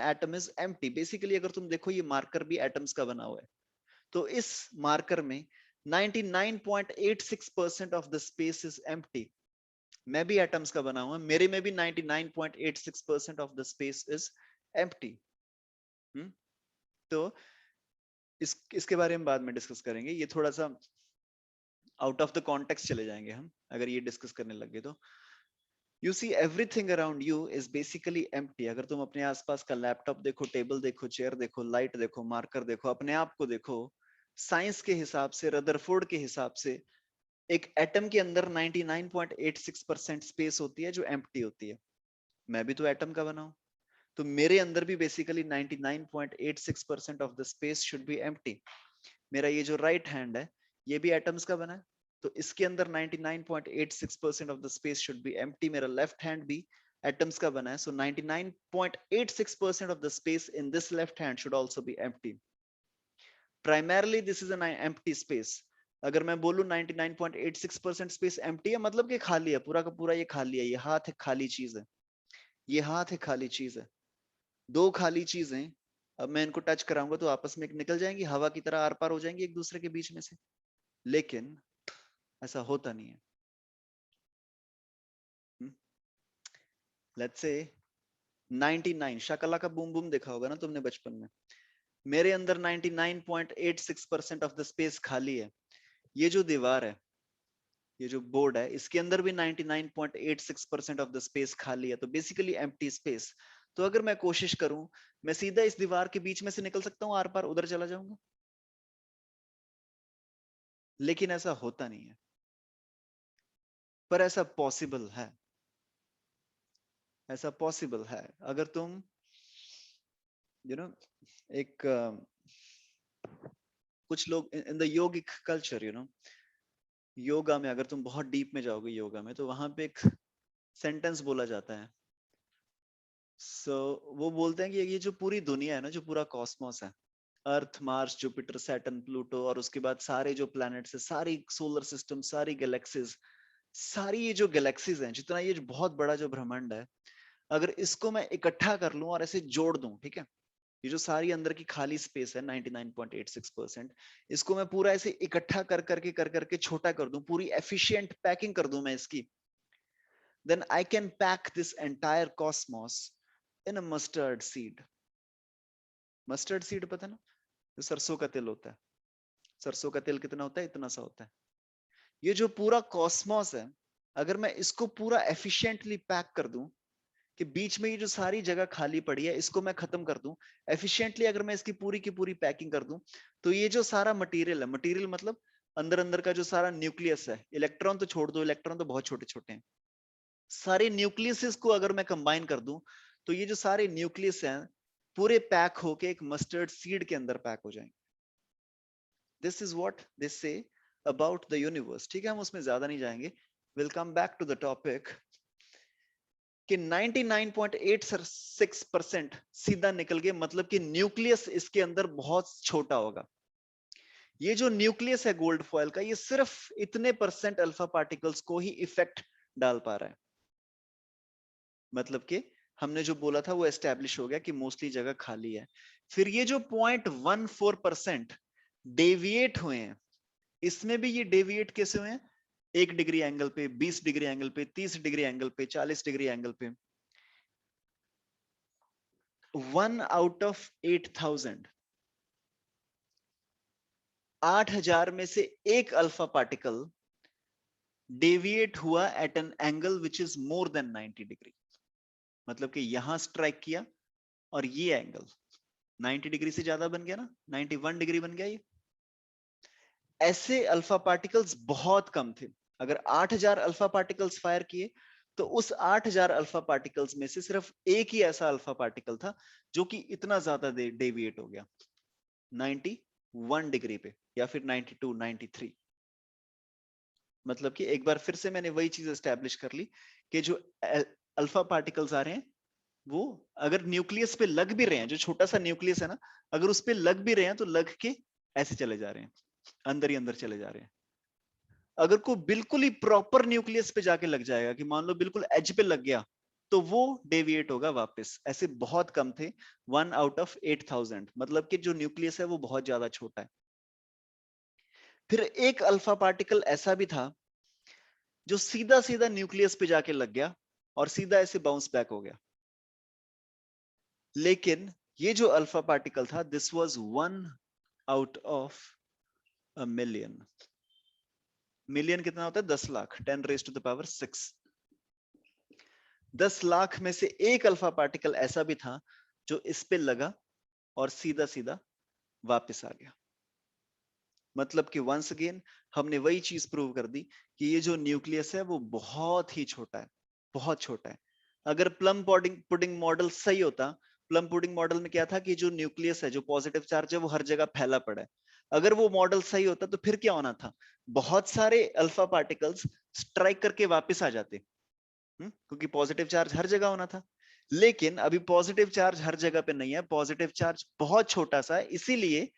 atom is empty. Basically अगर तुम देखो ये मार्कर भी एटम्स का बना हुआ है, तो इस मार्कर में 99.86% of the space is empty. मैं भी एटम्स का बना हुआ, मेरे में भी 99.86% of the space is empty. तो इसके बारे में बाद में डिस्कस करेंगे. ये थोड़ा सा आउट ऑफ द कॉन्टेक्स्ट चले जाएंगे हम अगर ये डिस्कस करने लगे तो. You see everything around you is basically empty. अगर तुम अपने आसपास का लैपटॉप देखो, टेबल देखो, चेयर देखो, लाइट देखो, मार्कर देखो, अपने आप को देखो, साइंस के हिसाब से, रदरफोर्ड के हिसाब से, एक एटम के अंदर 99.86% स्पेस होती है जो एम्प्टी होती है. मैं भी तो एटम का बना हूं. तो मेरे अंदर भी basically 99.86% of the space should be empty. मेरा ये जो राइट हैंड है ये भी एटम्स का बना है, तो इसके अंदर 99.86% of the space should be empty. मेरा लेफ्ट हैंड भी एटम्स का बना है, सो 99.86% of the space in this left hand should also be empty. Primarily this is an empty space. अगर मैं बोलूं 99.86% स्पेस एम्प्टी है, मतलब कि खाली है, पूरा का पूरा ये खाली है, ये हाथ एक खाली चीज है, ये हाथ एक खाली चीज है, दो खाली चीजें। अब मैं इनको टच कराऊंगा तो आपस में निकल जाएंगी, हवा की तरह आर पार हो जाएंगी एक दूसरे के बीच में से, लेकिन ऐसा होता नहीं है। लेट्स से 99, शाकला का बूम बूम देखा होगा ना तुमने बचपन में, मेरे अंदर 99.86% ऑफ द स्पेस खाली है। ये जो दीवार है, ये जो बोर्ड है, इसके अंदर भी 99.86% ऑफ द स्पेस खाली है, तो बेसिकली एम्प्टी स्पेस। तो अगर मैं कोशिश करूं, मैं सीधा इस दीवार के बीच में से निकल सकता हूं, आर पार उधर चला जाऊंगा, लेकिन ऐसा होता नहीं है। पर ऐसा पॉसिबल है, ऐसा पॉसिबल है। अगर तुम एक कुछ लोग in the yogic culture, yoga में अगर तुम बहुत डीप में जाओगे योगा में, तो वहां पे एक सेंटेंस बोला जाता है। वो बोलते हैं कि ये जो पूरी दुनिया है ना, जो पूरा कॉस्मोस है, अर्थ, मार्स, जुपिटर, सैटर्न, प्लूटो, और उसके बाद सारे जो प्लैनेट्स है, सारी सोलर सिस्टम, सारी गैलेक्सीज, सारी ये जो गैलेक्सीज हैं, जितना ये जो बहुत बड़ा जो ब्रह्मांड है, अगर इसको मैं इकट्ठा कर लूं और ऐसे जोड़ दूं, ठीक है, ये जो सारी अंदर की खाली स्पेस है 99.86%, इसको मैं पूरा ऐसे इकट्ठा कर करके छोटा कर दूं, पूरी एफिशिएंट पैकिंग कर दूं मैं इसकी, then I can pack this entire cosmos in a mustard seed. Mustard seed पता ना, जो सरसों का तेल होता है, सरसों का तेल कितना होता है, इतना सा होता है। ये जो पूरा कॉस्मोस है, अगर मैं इसको पूरा एफिशिएंटली पैक कर दूं, कि बीच में ये जो सारी जगह खाली पड़ी है इसको मैं खत्म कर दूं एफिशिएंटली, अगर मैं इसकी पूरी की पूरी पैकिंग कर दूं, तो ये जो सारा मटेरियल है, मटेरियल मतलब अंदर अंदर का जो सारा न्यूक्लियस है, इलेक्ट्रॉन तो छोड़ दो, इलेक्ट्रॉन तो बहुत छोटे छोटे हैं, सारे न्यूक्लियस को अगर मैं कंबाइन कर दूं, तो ये जो सारे न्यूक्लियस हैं पूरे पैक होके एक मस्टर्ड सीड के अंदर पैक हो जाएंगे। This is what they say about the universe. ठीक है, हम उसमें ज्यादा नहीं जाएंगे, will come back to the topic कि 99.86% सीधा निकल गए, मतलब कि न्यूक्लियस इसके अंदर बहुत छोटा होगा। ये जो न्यूक्लियस है गोल्ड फॉयल का, ये सिर्फ इतने परसेंट अल्फा पार्टिकल्स को ही इफेक्ट डाल पा रहा है। मतलब कि हमने जो बोला था वो एस्टेब्लिश हो गया कि मोस्टली जगह खाली है। फिर ये जो 0.14% डेविएट हुए हैं, इसमें भी ये डेविएट कैसे हुए हैं, 1 डिग्री एंगल पे, 20 डिग्री एंगल पे, 30 डिग्री एंगल पे, 40 डिग्री एंगल पे। 1 आउट ऑफ 8000, 8000 में से एक अल्फा पार्टिकल डेविएट हुआ at an angle which is more than 90 degree. मतलब कि यहां स्ट्राइक किया और ये एंगल 90 डिग्री से ज्यादा बन गया ना, 91 डिग्री बन गया ये। ऐसे अल्फा पार्टिकल्स बहुत कम थे। अगर 8000 अल्फा पार्टिकल्स फायर किए, तो उस 8000 अल्फा पार्टिकल्स में से सिर्फ एक ही ऐसा अल्फा पार्टिकल था जो कि इतना ज्यादा डेविएट हो गया 91 डिग्री पे, या फिर 92, 93। मतलब कि एक बार फिर से मैंने वही चीज एस्टेब्लिश कर ली कि जो अल्फा पार्टिकल्स आ रहे हैं, वो अगर न्यूक्लियस पे लग भी रहे हैं, जो छोटा सा न्यूक्लियस है ना, अगर उस पे लग भी रहे हैं तो लग के ऐसे चले जा रहे हैं, अंदर ही अंदर चले जा रहे हैं। अगर कोई बिल्कुल ही प्रॉपर न्यूक्लियस पे जाके लग जाएगा, कि मान लो बिल्कुल एज पे लग गया, तो वो डेविएट होगा वापस। ऐसे बहुत कम थे, 1 आउट ऑफ 8000, मतलब कि जो न्यूक्लियस है वो बहुत ज्यादा छोटा है। फिर एक अल्फा पार्टिकल ऐसा भी था जो सीधा सीधा न्यूक्लियस पे जाके लग गया और सीधा ऐसे बाउंस बैक हो गया। लेकिन ये जो अल्फा पार्टिकल था, this was 1 out of a million. Million कितना होता है, 10 lakh, 10 raise to the power 6। 10 lakh में से एक अल्फा पार्टिकल ऐसा भी था जो इस पे लगा और सीधा सीधा वापस आ गया। मतलब कि वंस अगेन हमने वही चीज प्रूव कर दी कि ये जो न्यूक्लियस है वो बहुत ही छोटा है, बहुत छोटा है। अगर प्लम पुडिंग पुडिंग मॉडल सही होता, प्लम पुडिंग मॉडल में क्या था कि जो न्यूक्लियस है, जो पॉजिटिव चार्ज है, वो हर जगह फैला पड़ा है। अगर वो मॉडल सही होता तो फिर क्या होना था, बहुत सारे अल्फा पार्टिकल्स स्ट्राइक करके वापस आ जाते, क्योंकि पॉजिटिव चार्ज हर जगह होना था। लेकिन अभी पॉजिटिव चार्ज हर जगह पे नहीं है, पॉजिटिव चार्ज बहुत छोटा सा है, इसीलिए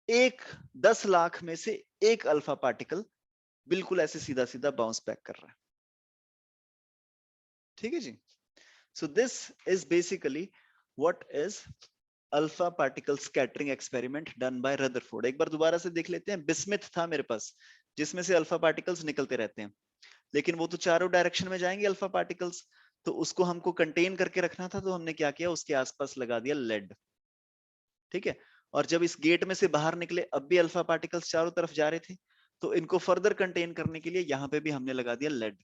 एक 10 लाख में से एक अल्फा पार्टिकल बिल्कुल ऐसे सीधा सीधा बाउंस बैक कर रहा है। ठीक है जी। So this is basically what is alpha particle scattering experiment done by Rutherford. एक बार दोबारा से देख लेते हैं। बिस्मिथ था मेरे पास, जिसमें से अल्फा पार्टिकल्स निकलते रहते हैं, लेकिन वो तो चारों डायरेक्शन में जाएंगे अल्फा पार्टिकल्स, तो उसको हमको कंटेन करके रखना था, तो हमने क्या किया, उसके आसपास लगा दिया लेड। ठीक है। और जब इस गेट में से बाहर निकले, अब भी अल्फा पार्टिकल्स चारों तरफ जा रहे थे, तो इनको फर्दर कंटेन करने के लिए यहाँ पे भी हमने लगा दिया लेड।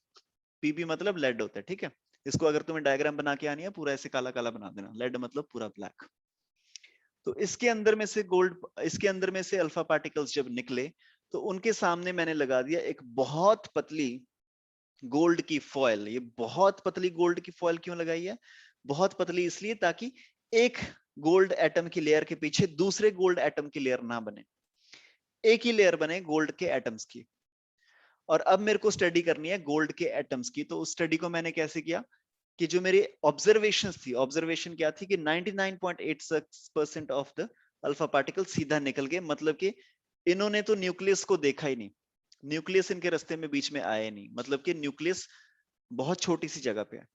पीबी मतलब लेड होता है। ठीक है। इसको अगर तुम्हें डायग्राम बना के आनी है, पूरा ऐसे काला काला बना देना, लेड मतलब पूरा ब्लैक। तो इसके अंदर में से इसके अंदर में से अल्फा पार्टिकल्स जब निकले, तो उनके सामने मैंने लगा दिया एक बहुत पतली गोल्ड की फॉयल। ये बहुत पतली गोल्ड की फॉयल क्यों लगाई है, बहुत पतली इसलिए ताकि एक गोल्ड एटम की लेयर के पीछे दूसरे गोल्ड एटम की लेयर ना बने, एक ही लेयर बने गोल्ड के एटम्स की। और अब मेरे को स्टडी करनी है गोल्ड के एटम्स की। तो उस स्टडी को मैंने कैसे किया कि जो मेरी ऑब्जर्वेशंस थी, ऑब्जर्वेशन क्या थी कि 99.86% ऑफ द अल्फा पार्टिकल सीधा निकल गए, मतलब कि इन्होंने तो न्यूक्लियस को देखा ही नहीं, न्यूक्लियस इनके रास्ते में बीच में आया नहीं, मतलब कि न्यूक्लियस बहुत छोटी सी जगह पे है।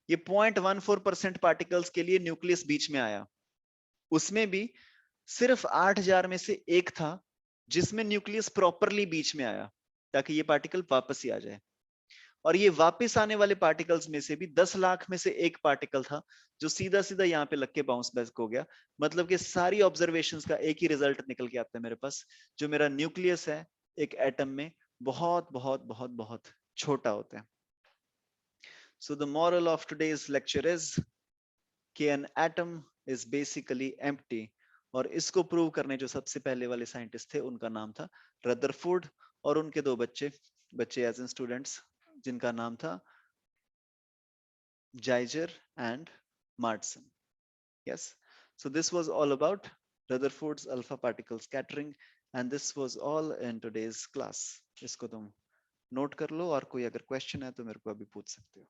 ये 0.14% पार्टिकल्स के लिए न्यूक्लियस बीच में आया, उसमें भी सिर्फ 8000 में से एक था जिसमें न्यूक्लियस प्रॉपरली बीच में आया, ताकि ये पार्टिकल वापस ही आ जाए। और ये वापस आने वाले पार्टिकल्स में से भी 10 लाख में से एक पार्टिकल था जो सीधा सीधा यहाँ पे लग के बाउंस बैक हो गया। मतलब कि सारी ऑब्जर्वेशंस का एक ही रिजल्ट निकल के आता है मेरे पास, जो मेरा न्यूक्लियस है एक एटम में बहुत बहुत बहुत बहुत छोटा होता है। So the moral of today's lecture is कि an atom is basically empty. और इसको प्रूव करने जो सबसे पहले वाले साइंटिस्ट थे उनका नाम था रदरफोर्ड, और उनके दो बच्चे बच्चे एज इन स्टूडेंट्स, जिनका नाम था Geiger and Martson. Yes. So this was all about Rutherford's alpha particle scattering, and this was all in today's class. इसको तुम नोट कर लो, और कोई अगर क्वेश्चन है तो मेरे को अभी पूछ सकते हो।